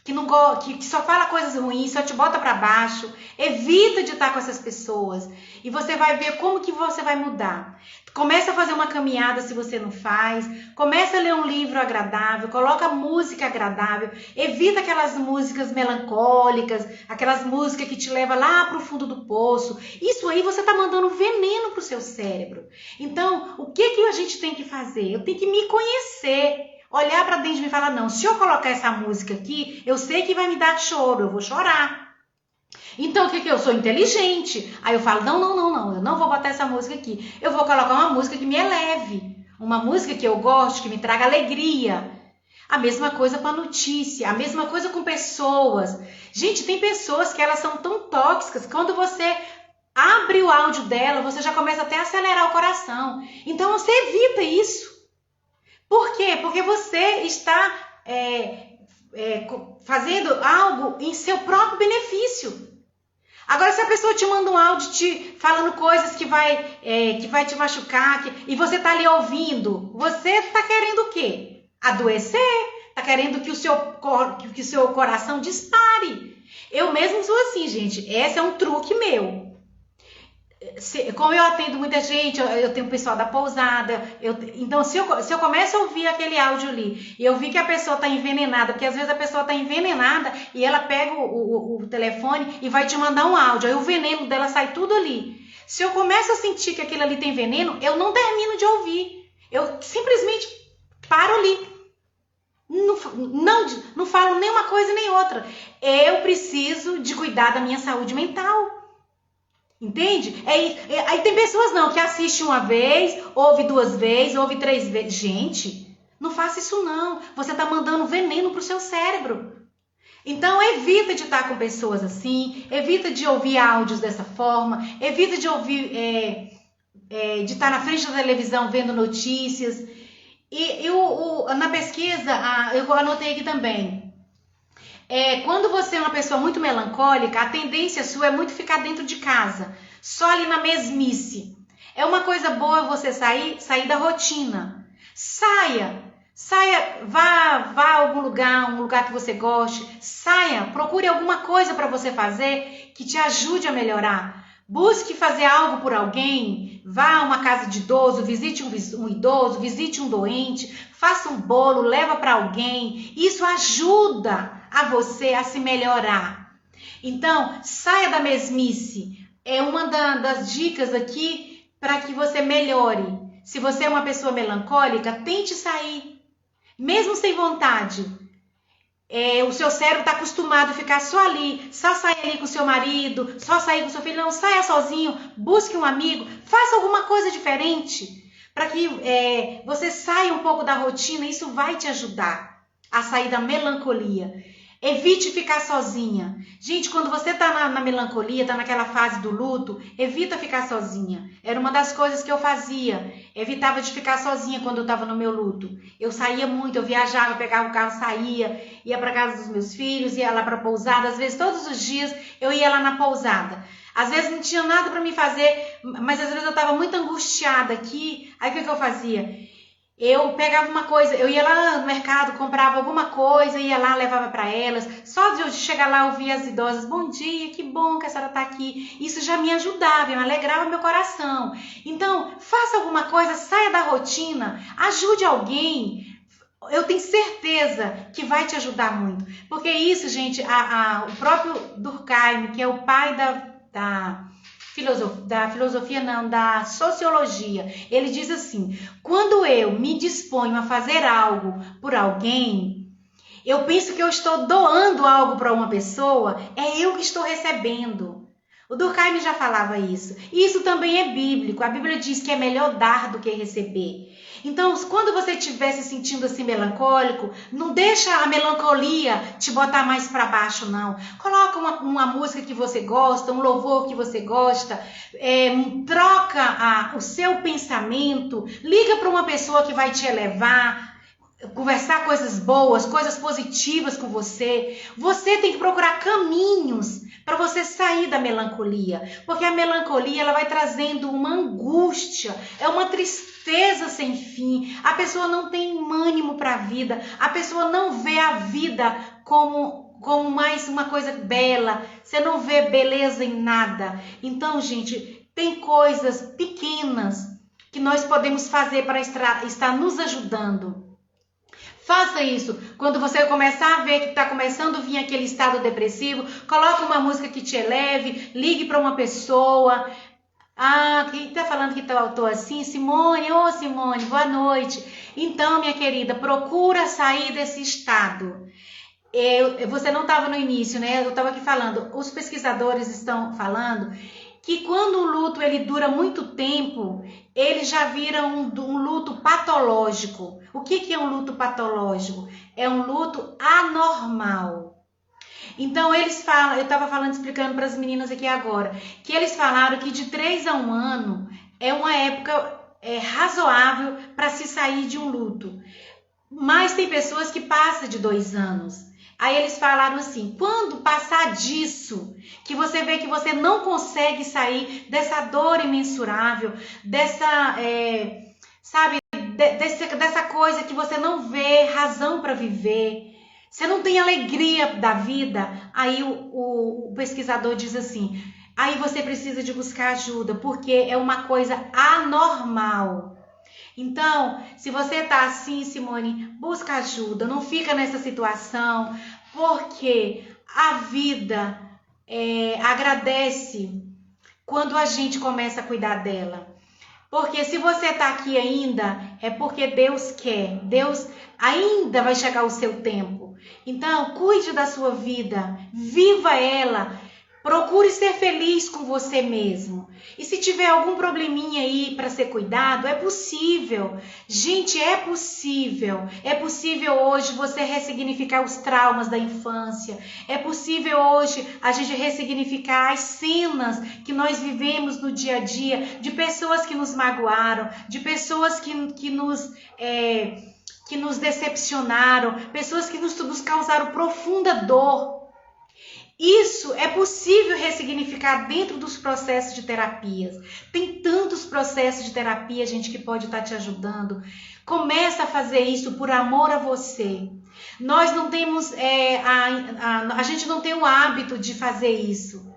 que só fala coisas ruins, só te bota para baixo. Evita de estar com essas pessoas. E você vai ver como que você vai mudar. Começa a fazer uma caminhada se você não faz. Começa a ler um livro agradável. Coloca música agradável. Evita aquelas músicas melancólicas. Aquelas músicas que te levam lá para o fundo do poço. Isso aí você está mandando veneno para o seu cérebro. Então, o que a gente tem que fazer? Eu tenho que me conhecer. Olhar para dentro de mim e falar, não, se eu colocar essa música aqui, eu sei que vai me dar choro, eu vou chorar. Então, o que eu sou inteligente? Aí eu falo, não, eu não vou botar essa música aqui. Eu vou colocar uma música que me eleve, uma música que eu gosto, que me traga alegria. A mesma coisa com a notícia, a mesma coisa com pessoas. Gente, tem pessoas que elas são tão tóxicas, que quando você abre o áudio dela, você já começa até a acelerar o coração. Então, você evita isso. Por quê? Porque você está fazendo algo em seu próprio benefício. Agora, se a pessoa te manda um áudio falando coisas que vai te machucar, e você está ali ouvindo, você está querendo o quê? Adoecer? Está querendo que o seu coração dispare. Eu mesmo sou assim, gente. Esse é um truque meu. Como eu atendo muita gente, eu tenho o pessoal da pousada, então se eu começo a ouvir aquele áudio ali e eu vi que a pessoa está envenenada, porque às vezes a pessoa está envenenada e ela pega o telefone e vai te mandar um áudio, aí o veneno dela sai tudo ali. Se eu começo a sentir que aquilo ali tem veneno, eu não termino de ouvir, eu simplesmente paro ali. Não falo nem uma coisa nem outra. Eu preciso de cuidar da minha saúde mental. Entende? Aí tem pessoas que assistem uma vez, ouve 2 vezes, ouve 3 vezes. Gente, não faça isso não. Você está mandando veneno para o seu cérebro. Então evita de estar com pessoas assim, evita de ouvir áudios dessa forma, evita de ouvir, de estar na frente da televisão vendo notícias. Na pesquisa, eu anotei aqui também. Quando você é uma pessoa muito melancólica, a tendência sua é muito ficar dentro de casa, só ali na mesmice. É uma coisa boa você sair da rotina. Saia, vá a algum lugar, um lugar que você goste. Saia, procure alguma coisa para você fazer que te ajude a melhorar. Busque fazer algo por alguém. Vá a uma casa de idoso, visite um idoso, visite um doente, faça um bolo, leva para alguém. Isso ajuda a você a se melhorar. Então, saia da mesmice. É uma das dicas aqui para que você melhore. Se você é uma pessoa melancólica, tente sair, mesmo sem vontade. O seu cérebro está acostumado a ficar só ali, só sair ali com o seu marido, só sair com o seu filho. Não, saia sozinho, busque um amigo, faça alguma coisa diferente para que você saia um pouco da rotina. Isso vai te ajudar a sair da melancolia. Evite ficar sozinha. Gente, quando você tá na melancolia, tá naquela fase do luto, evita ficar sozinha. Era uma das coisas que eu fazia. Evitava de ficar sozinha quando eu tava no meu luto. Eu saía muito, eu viajava, pegava o carro, saía, ia para casa dos meus filhos, ia lá para pousada. Às vezes, todos os dias, eu ia lá na pousada. Às vezes não tinha nada para me fazer, mas às vezes eu tava muito angustiada aqui. Aí o que eu fazia? Eu pegava uma coisa, eu ia lá no mercado, comprava alguma coisa, ia lá, levava para elas. Só de eu chegar lá, ouvir as idosas, bom dia, que bom que a senhora está aqui. Isso já me ajudava, me alegrava meu coração. Então, faça alguma coisa, saia da rotina, ajude alguém. Eu tenho certeza que vai te ajudar muito. Porque isso, gente, o próprio Durkheim, que é o pai da sociologia, ele diz assim: quando eu me disponho a fazer algo por alguém, eu penso que eu estou doando algo para uma pessoa, é eu que estou recebendo. O Durkheim já falava isso. E isso também é bíblico. A Bíblia diz que é melhor dar do que receber. Então, quando você estiver se sentindo assim melancólico, não deixa a melancolia te botar mais para baixo, não. Coloca uma música que você gosta, um louvor que você gosta, troca o seu pensamento, liga para uma pessoa que vai te elevar, conversar coisas boas, coisas positivas com você. Você tem que procurar caminhos para você sair da melancolia, porque a melancolia ela vai trazendo uma angústia, é uma tristeza sem fim. A pessoa não tem ânimo para a vida, a pessoa não vê a vida como mais uma coisa bela, você não vê beleza em nada. Então, gente, tem coisas pequenas que nós podemos fazer para estar nos ajudando. Faça isso. Quando você começar a ver que está começando a vir aquele estado depressivo, coloque uma música que te eleve, ligue para uma pessoa. Quem está falando que eu estou assim? Simone. Ô, Simone, boa noite. Então, minha querida, procura sair desse estado. Você não estava no início, né? Eu estava aqui falando. Os pesquisadores estão falando que quando o luto ele dura muito tempo, ele já vira um luto patológico. O que é um luto patológico? É um luto anormal. Então eles falam, eu estava explicando para as meninas aqui agora, que eles falaram que de 3 a 1 ano é uma época razoável para se sair de um luto. Mas tem pessoas que passam de 2 anos. Aí eles falaram assim, quando passar disso, que você vê que você não consegue sair dessa dor imensurável, dessa coisa que você não vê razão para viver, você não tem alegria da vida, aí o pesquisador diz assim, aí você precisa de buscar ajuda, porque é uma coisa anormal. Então, se você tá assim, Simone, busca ajuda, não fica nessa situação, porque a vida agradece quando a gente começa a cuidar dela. Porque se você tá aqui ainda, é porque Deus quer, Deus ainda vai chegar o seu tempo. Então, cuide da sua vida, viva ela. Procure ser feliz com você mesmo. E se tiver algum probleminha aí para ser cuidado, é possível. Gente, é possível. É possível hoje você ressignificar os traumas da infância. É possível hoje a gente ressignificar as cenas que nós vivemos no dia a dia, de pessoas que nos magoaram, de pessoas que nos decepcionaram, pessoas que nos causaram profunda dor. Isso é possível ressignificar dentro dos processos de terapias. Tem tantos processos de terapia, gente, que pode estar te ajudando. Começa a fazer isso por amor a você. Nós não temos, a gente não tem o hábito de fazer isso,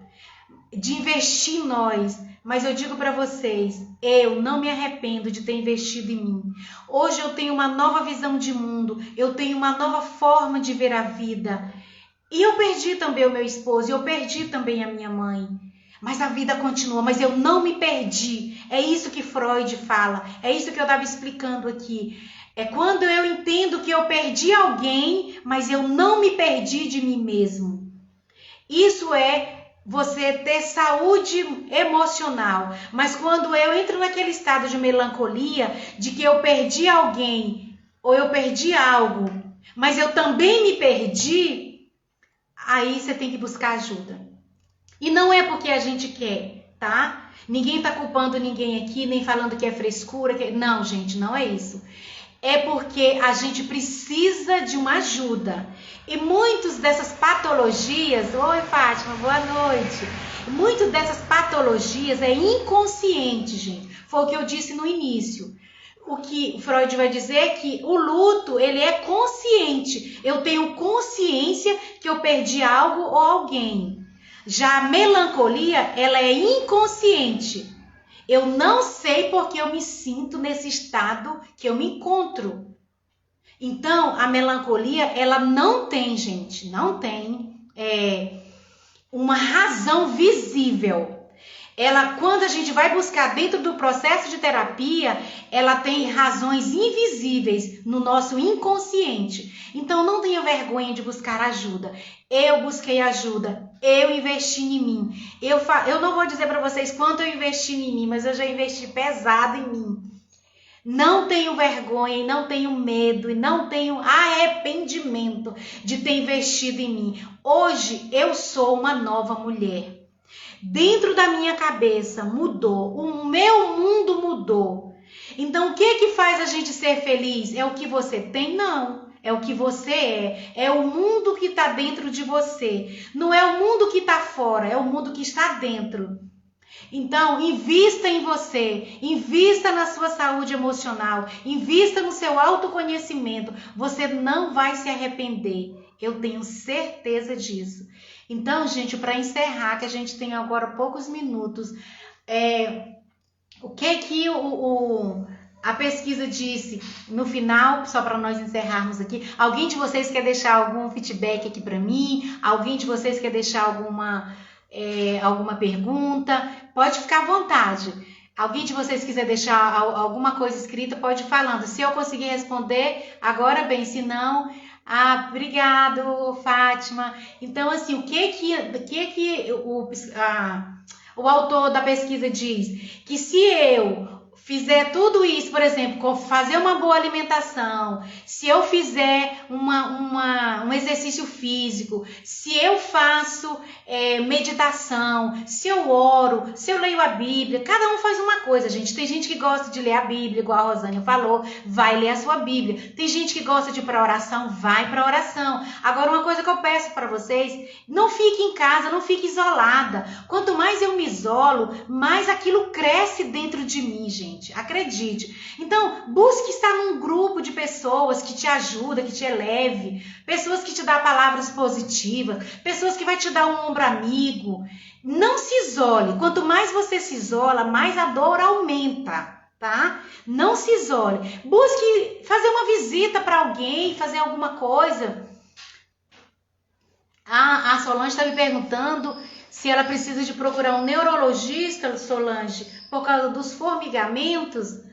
de investir em nós. Mas eu digo para vocês, eu não me arrependo de ter investido em mim. Hoje eu tenho uma nova visão de mundo, eu tenho uma nova forma de ver a vida. E eu perdi também o meu esposo, eu perdi também a minha mãe. Mas a vida continua, mas eu não me perdi. É isso que Freud fala, é isso que eu estava explicando aqui. É quando eu entendo que eu perdi alguém, mas eu não me perdi de mim mesmo. Isso é você ter saúde emocional. Mas quando eu entro naquele estado de melancolia, de que eu perdi alguém, ou eu perdi algo, mas eu também me perdi, aí você tem que buscar ajuda. E não é porque a gente quer, tá? Ninguém tá culpando ninguém aqui, nem falando que é frescura. Não, gente, não é isso. É porque a gente precisa de uma ajuda. E muitas dessas patologias... Oi, Fátima, boa noite. Muitas dessas patologias é inconsciente, gente. Foi o que eu disse no início. O que Freud vai dizer é que o luto, ele é consciente. Eu tenho consciência que eu perdi algo ou alguém. Já a melancolia, ela é inconsciente. Eu não sei porque eu me sinto nesse estado que eu me encontro. Então, a melancolia, ela não tem, gente, não tem uma razão visível. Ela, quando a gente vai buscar dentro do processo de terapia, ela tem razões invisíveis no nosso inconsciente. Então, não tenha vergonha de buscar ajuda. Eu busquei ajuda, eu investi em mim. Eu não vou dizer para vocês quanto eu investi em mim, mas eu já investi pesado em mim. Não tenho vergonha e não tenho medo e não tenho arrependimento de ter investido em mim. Hoje eu sou uma nova mulher. Dentro da minha cabeça mudou, o meu mundo mudou. Então o que faz a gente ser feliz? É o que você tem? Não. É o que você é o mundo que está dentro de você. Não é o mundo que está fora, é o mundo que está dentro. Então, invista em você, invista na sua saúde emocional, invista no seu autoconhecimento. Você não vai se arrepender, eu tenho certeza disso. Então, gente, para encerrar, que a gente tem agora poucos minutos, o que a pesquisa disse no final, só para nós encerrarmos aqui. Alguém de vocês quer deixar algum feedback aqui para mim? Alguém de vocês quer deixar alguma pergunta? Pode ficar à vontade. Alguém de vocês quiser deixar alguma coisa escrita, pode ir falando. Se eu conseguir responder, agora bem, se não... obrigado, Fátima. Então, assim, o que o autor da pesquisa diz? Que se eu fizer tudo isso, por exemplo, fazer uma boa alimentação, se eu fizer um exercício físico, se eu faço meditação, se eu oro, se eu leio a Bíblia, cada um faz uma coisa, gente. Tem gente que gosta de ler a Bíblia, igual a Rosânia falou, vai ler a sua Bíblia. Tem gente que gosta de ir para oração, vai para oração. Agora, uma coisa que eu peço para vocês, não fique em casa, não fique isolada. Quanto mais eu me isolo, mais aquilo cresce dentro de mim, gente. Acredite. Então, busque estar num grupo de pessoas que te ajuda, que te eleve, pessoas que te dão palavras positivas, pessoas que vai te dar um ombro amigo. Não se isole. Quanto mais você se isola, mais a dor aumenta, tá? Não se isole. Busque fazer uma visita para alguém, fazer alguma coisa. A Solange está me perguntando se ela precisa de procurar um neurologista, Solange, por causa dos formigamentos.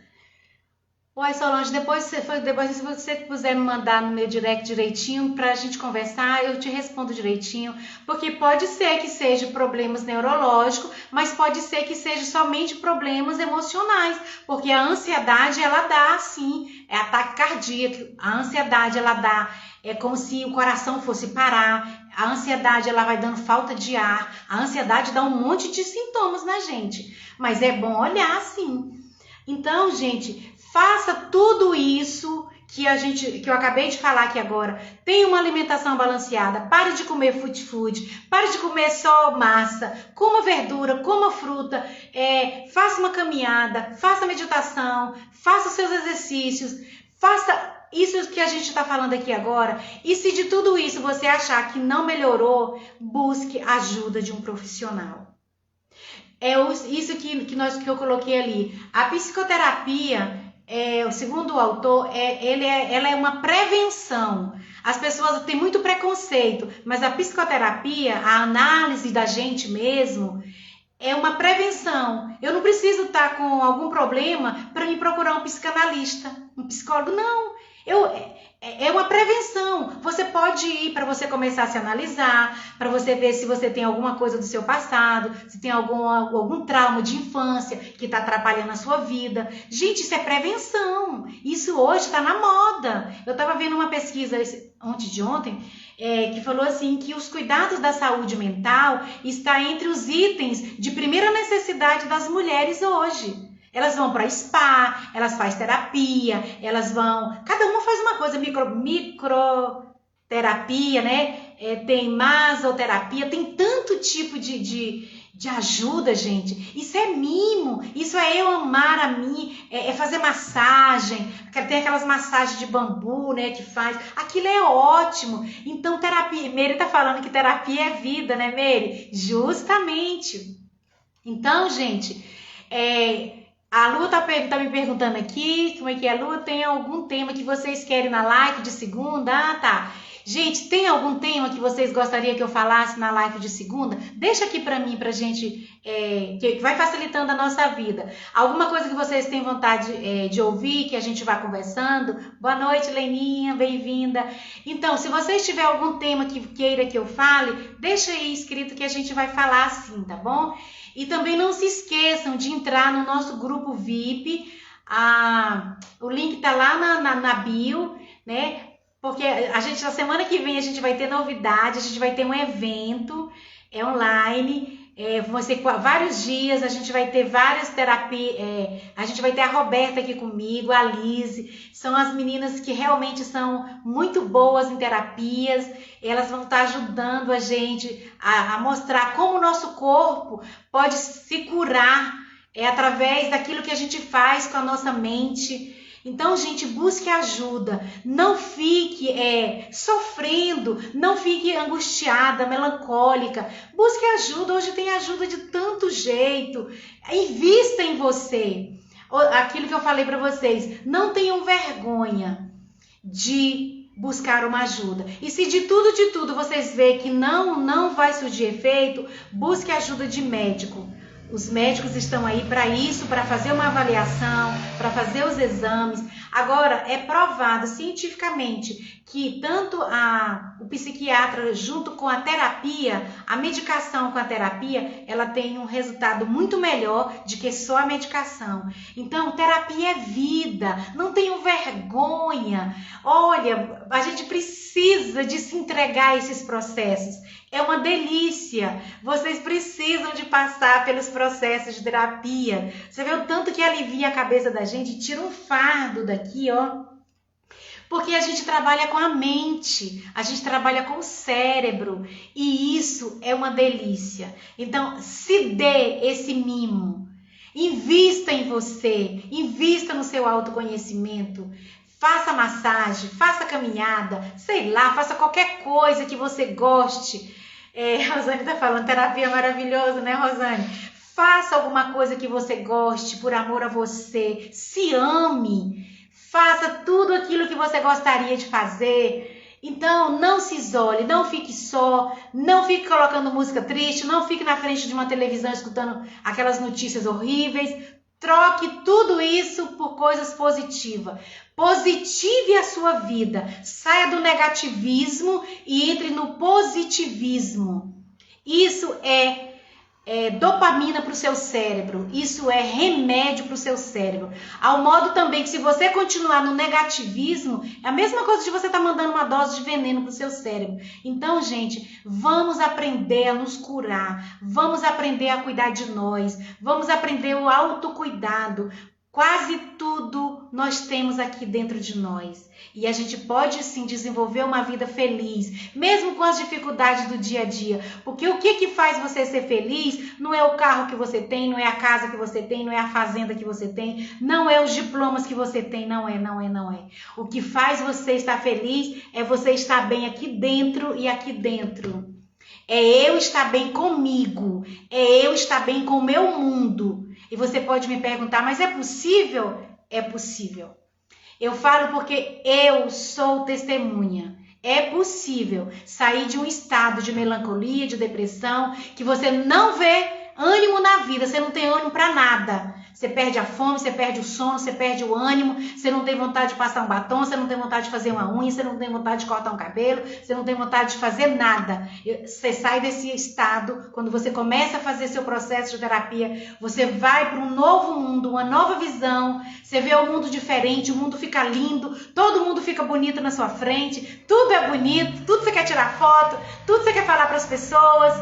Oi, Solange, depois se você quiser me mandar no meu direct direitinho para a gente conversar, eu te respondo direitinho, porque pode ser que seja problemas neurológicos, mas pode ser que seja somente problemas emocionais, porque a ansiedade, ela dá, sim, ataque cardíaco, a ansiedade, ela dá, é como se o coração fosse parar, a ansiedade, ela vai dando falta de ar, a ansiedade dá um monte de sintomas na gente, mas é bom olhar, sim. Então, gente, faça tudo isso que eu acabei de falar aqui agora. Tenha uma alimentação balanceada. Pare de comer fast food. Pare de comer só massa. Coma verdura, coma fruta. Faça uma caminhada. Faça meditação. Faça seus exercícios. Faça isso que a gente está falando aqui agora. E se de tudo isso você achar que não melhorou, busque ajuda de um profissional. É isso que eu coloquei ali. A psicoterapia, segundo o autor, ela é uma prevenção. As pessoas têm muito preconceito, mas a psicoterapia, a análise da gente mesmo, é uma prevenção. Eu não preciso estar com algum problema para me procurar um psicanalista, um psicólogo. Não, é uma prevenção. Você pode ir para você começar a se analisar, para você ver se você tem alguma coisa do seu passado, se tem algum trauma de infância que está atrapalhando a sua vida. Gente, isso é prevenção. Isso hoje está na moda. Eu estava vendo uma pesquisa antes de ontem, que falou assim que os cuidados da saúde mental está entre os itens de primeira necessidade das mulheres hoje. Elas vão para spa, elas fazem terapia, elas vão... Cada uma faz uma coisa, microterapia, né? Tem masoterapia, tem tanto tipo de ajuda, gente. Isso é mimo, isso é eu amar a mim, é fazer massagem. Tem aquelas massagens de bambu, né, que faz. Aquilo é ótimo. Então, terapia... Meire tá falando que terapia é vida, né, Meire? Justamente. Então, gente, a Lu tá me perguntando aqui, como é que é, Lu? Tem algum tema que vocês querem na live de segunda? Ah, tá. Gente, tem algum tema que vocês gostariam que eu falasse na live de segunda? Deixa aqui pra mim, pra gente, que vai facilitando a nossa vida. Alguma coisa que vocês têm vontade de ouvir, que a gente vai conversando? Boa noite, Leninha, bem-vinda. Então, se vocês tiverem algum tema que queira que eu fale, deixa aí escrito que a gente vai falar assim, tá bom? E também não se esqueçam de entrar no nosso grupo VIP. O link tá lá na bio, né? Porque a semana que vem a gente vai ter novidade, a gente vai ter um evento online. Vão ser vários dias, a gente vai ter várias terapias, a gente vai ter a Roberta aqui comigo, a Lise, são as meninas que realmente são muito boas em terapias, elas vão estar ajudando a gente a mostrar como o nosso corpo pode se curar através daquilo que a gente faz com a nossa mente. Então, gente, busque ajuda, não fique sofrendo, não fique angustiada, melancólica, busque ajuda, hoje tem ajuda de tanto jeito, invista em você, aquilo que eu falei para vocês, não tenham vergonha de buscar uma ajuda, e se de tudo vocês verem que não vai surgir efeito, busque ajuda de médico. Os médicos estão aí para isso, para fazer uma avaliação, para fazer os exames. Agora, é provado cientificamente que tanto o psiquiatra junto com a terapia, a medicação com a terapia, ela tem um resultado muito melhor do que só a medicação. Então, terapia é vida, não tenham vergonha. Olha, a gente precisa de se entregar a esses processos. É uma delícia. Vocês precisam de passar pelos processos de terapia. Você vê o tanto que alivia a cabeça da gente, tira um fardo daqui, ó. Porque a gente trabalha com a mente, a gente trabalha com o cérebro e isso é uma delícia. Então, se dê esse mimo. Invista em você, invista no seu autoconhecimento. Faça massagem, faça caminhada, sei lá, faça qualquer coisa que você goste. Rosane tá falando, terapia é maravilhosa, né, Rosane? Faça alguma coisa que você goste, por amor a você. Se ame. Faça tudo aquilo que você gostaria de fazer. Então, não se isole, não fique só, não fique colocando música triste, não fique na frente de uma televisão escutando aquelas notícias horríveis. Troque tudo isso por coisas positivas. Positive a sua vida. Saia do negativismo e entre no positivismo. Isso é dopamina para o seu cérebro. Isso é remédio para o seu cérebro. Ao modo também que se você continuar no negativismo, é a mesma coisa de você estar mandando uma dose de veneno para o seu cérebro. Então, gente, vamos aprender a nos curar. Vamos aprender a cuidar de nós. Vamos aprender o autocuidado. Quase tudo nós temos aqui dentro de nós. E a gente pode sim desenvolver uma vida feliz, mesmo com as dificuldades do dia a dia. Porque o que faz você ser feliz não é o carro que você tem, não é a casa que você tem, não é a fazenda que você tem, não é os diplomas que você tem, não é. O que faz você estar feliz é você estar bem aqui dentro e aqui dentro. É eu estar bem comigo, é eu estar bem com o meu mundo. E você pode me perguntar, mas é possível? É possível. Eu falo porque eu sou testemunha. É possível sair de um estado de melancolia, de depressão, que você não vê ânimo na vida, você não tem ânimo para nada. Você perde a fome, você perde o sono, você perde o ânimo, você não tem vontade de passar um batom, você não tem vontade de fazer uma unha, você não tem vontade de cortar um cabelo, você não tem vontade de fazer nada. Você sai desse estado, quando você começa a fazer seu processo de terapia, você vai para um novo mundo, uma nova visão, você vê o mundo diferente, o mundo fica lindo, todo mundo fica bonito na sua frente, tudo é bonito, tudo você quer tirar foto, tudo você quer falar para as pessoas.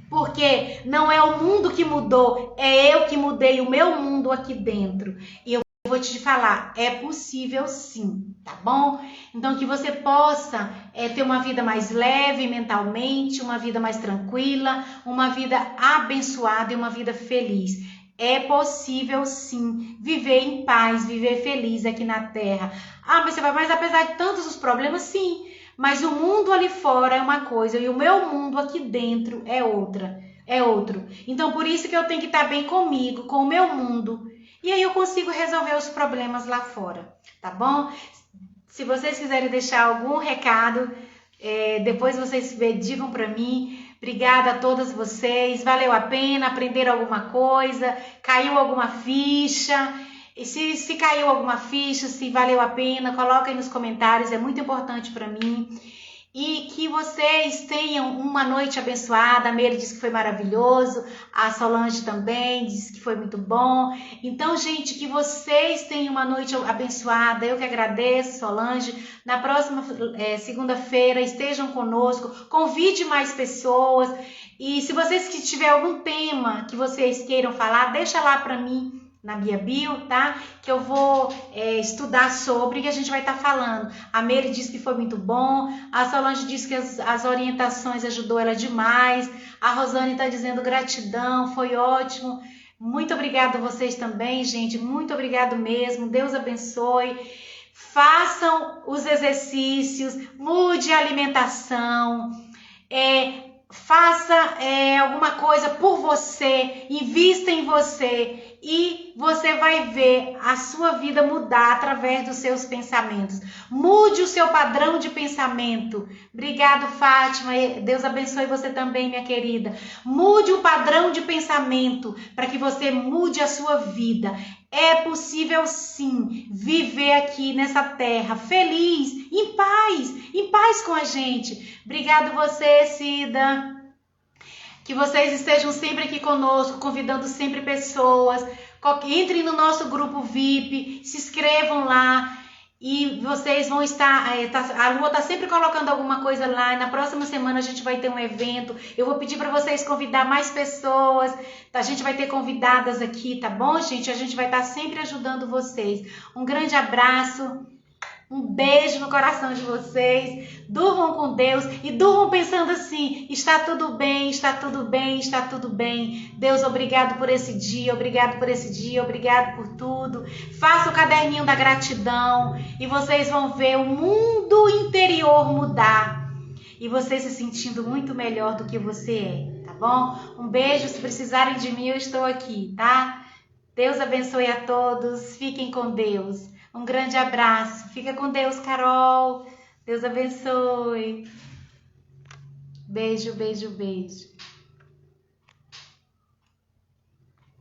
Porque não é o mundo que mudou, é eu que mudei o meu mundo aqui dentro. E eu vou te falar, é possível sim, tá bom? Então que você possa ter uma vida mais leve mentalmente, uma vida mais tranquila, uma vida abençoada e uma vida feliz. É possível sim viver em paz, viver feliz aqui na Terra. Ah, mas apesar de tantos os problemas, sim. Mas o mundo ali fora é uma coisa e o meu mundo aqui dentro é outro. Então, por isso que eu tenho que estar bem comigo, com o meu mundo. E aí eu consigo resolver os problemas lá fora, tá bom? Se vocês quiserem deixar algum recado, depois vocês digam para mim. Obrigada a todas vocês. Valeu a pena? Aprenderam alguma coisa? Caiu alguma ficha? E se caiu alguma ficha, se valeu a pena, coloca aí nos comentários, é muito importante para mim. E que vocês tenham uma noite abençoada. A Meire disse que foi maravilhoso, a Solange também disse que foi muito bom. Então, gente, que vocês tenham uma noite abençoada. Eu que agradeço, Solange. Na próxima segunda-feira estejam conosco, convide mais pessoas. E se vocês tiverem algum tema que vocês queiram falar, deixa lá para mim na minha bio, tá? Que eu vou estudar sobre e a gente vai estar falando. A Meire disse que foi muito bom, a Solange disse que as orientações ajudou ela demais, a Rosane está dizendo gratidão, foi ótimo. Muito obrigada a vocês também, gente, muito obrigado mesmo, Deus abençoe. Façam os exercícios, mude a alimentação, faça alguma coisa por você, invista em você e você vai ver a sua vida mudar através dos seus pensamentos. Mude o seu padrão de pensamento. Obrigado, Fátima. Deus abençoe você também, minha querida. Mude o padrão de pensamento para que você mude a sua vida. É possível sim viver aqui nessa terra feliz, em paz com a gente. Obrigado você, Cida. Que vocês estejam sempre aqui conosco, convidando sempre pessoas. Entrem no nosso grupo VIP, se inscrevam lá e vocês vão estar... a Lua está sempre colocando alguma coisa lá. Na próxima semana a gente vai ter um evento. Eu vou pedir para vocês convidar mais pessoas. A gente vai ter convidadas aqui, tá bom, gente? A gente vai estar sempre ajudando vocês. Um grande abraço. Um beijo no coração de vocês, durmam com Deus e durmam pensando assim, está tudo bem, está tudo bem, está tudo bem. Deus, obrigado por esse dia, obrigado por esse dia, obrigado por tudo. Faça o caderninho da gratidão e vocês vão ver o mundo interior mudar e você se sentindo muito melhor do que você é, tá bom? Um beijo, se precisarem de mim eu estou aqui, tá? Deus abençoe a todos, fiquem com Deus. Um grande abraço. Fica com Deus, Carol. Deus abençoe. Beijo, beijo, beijo.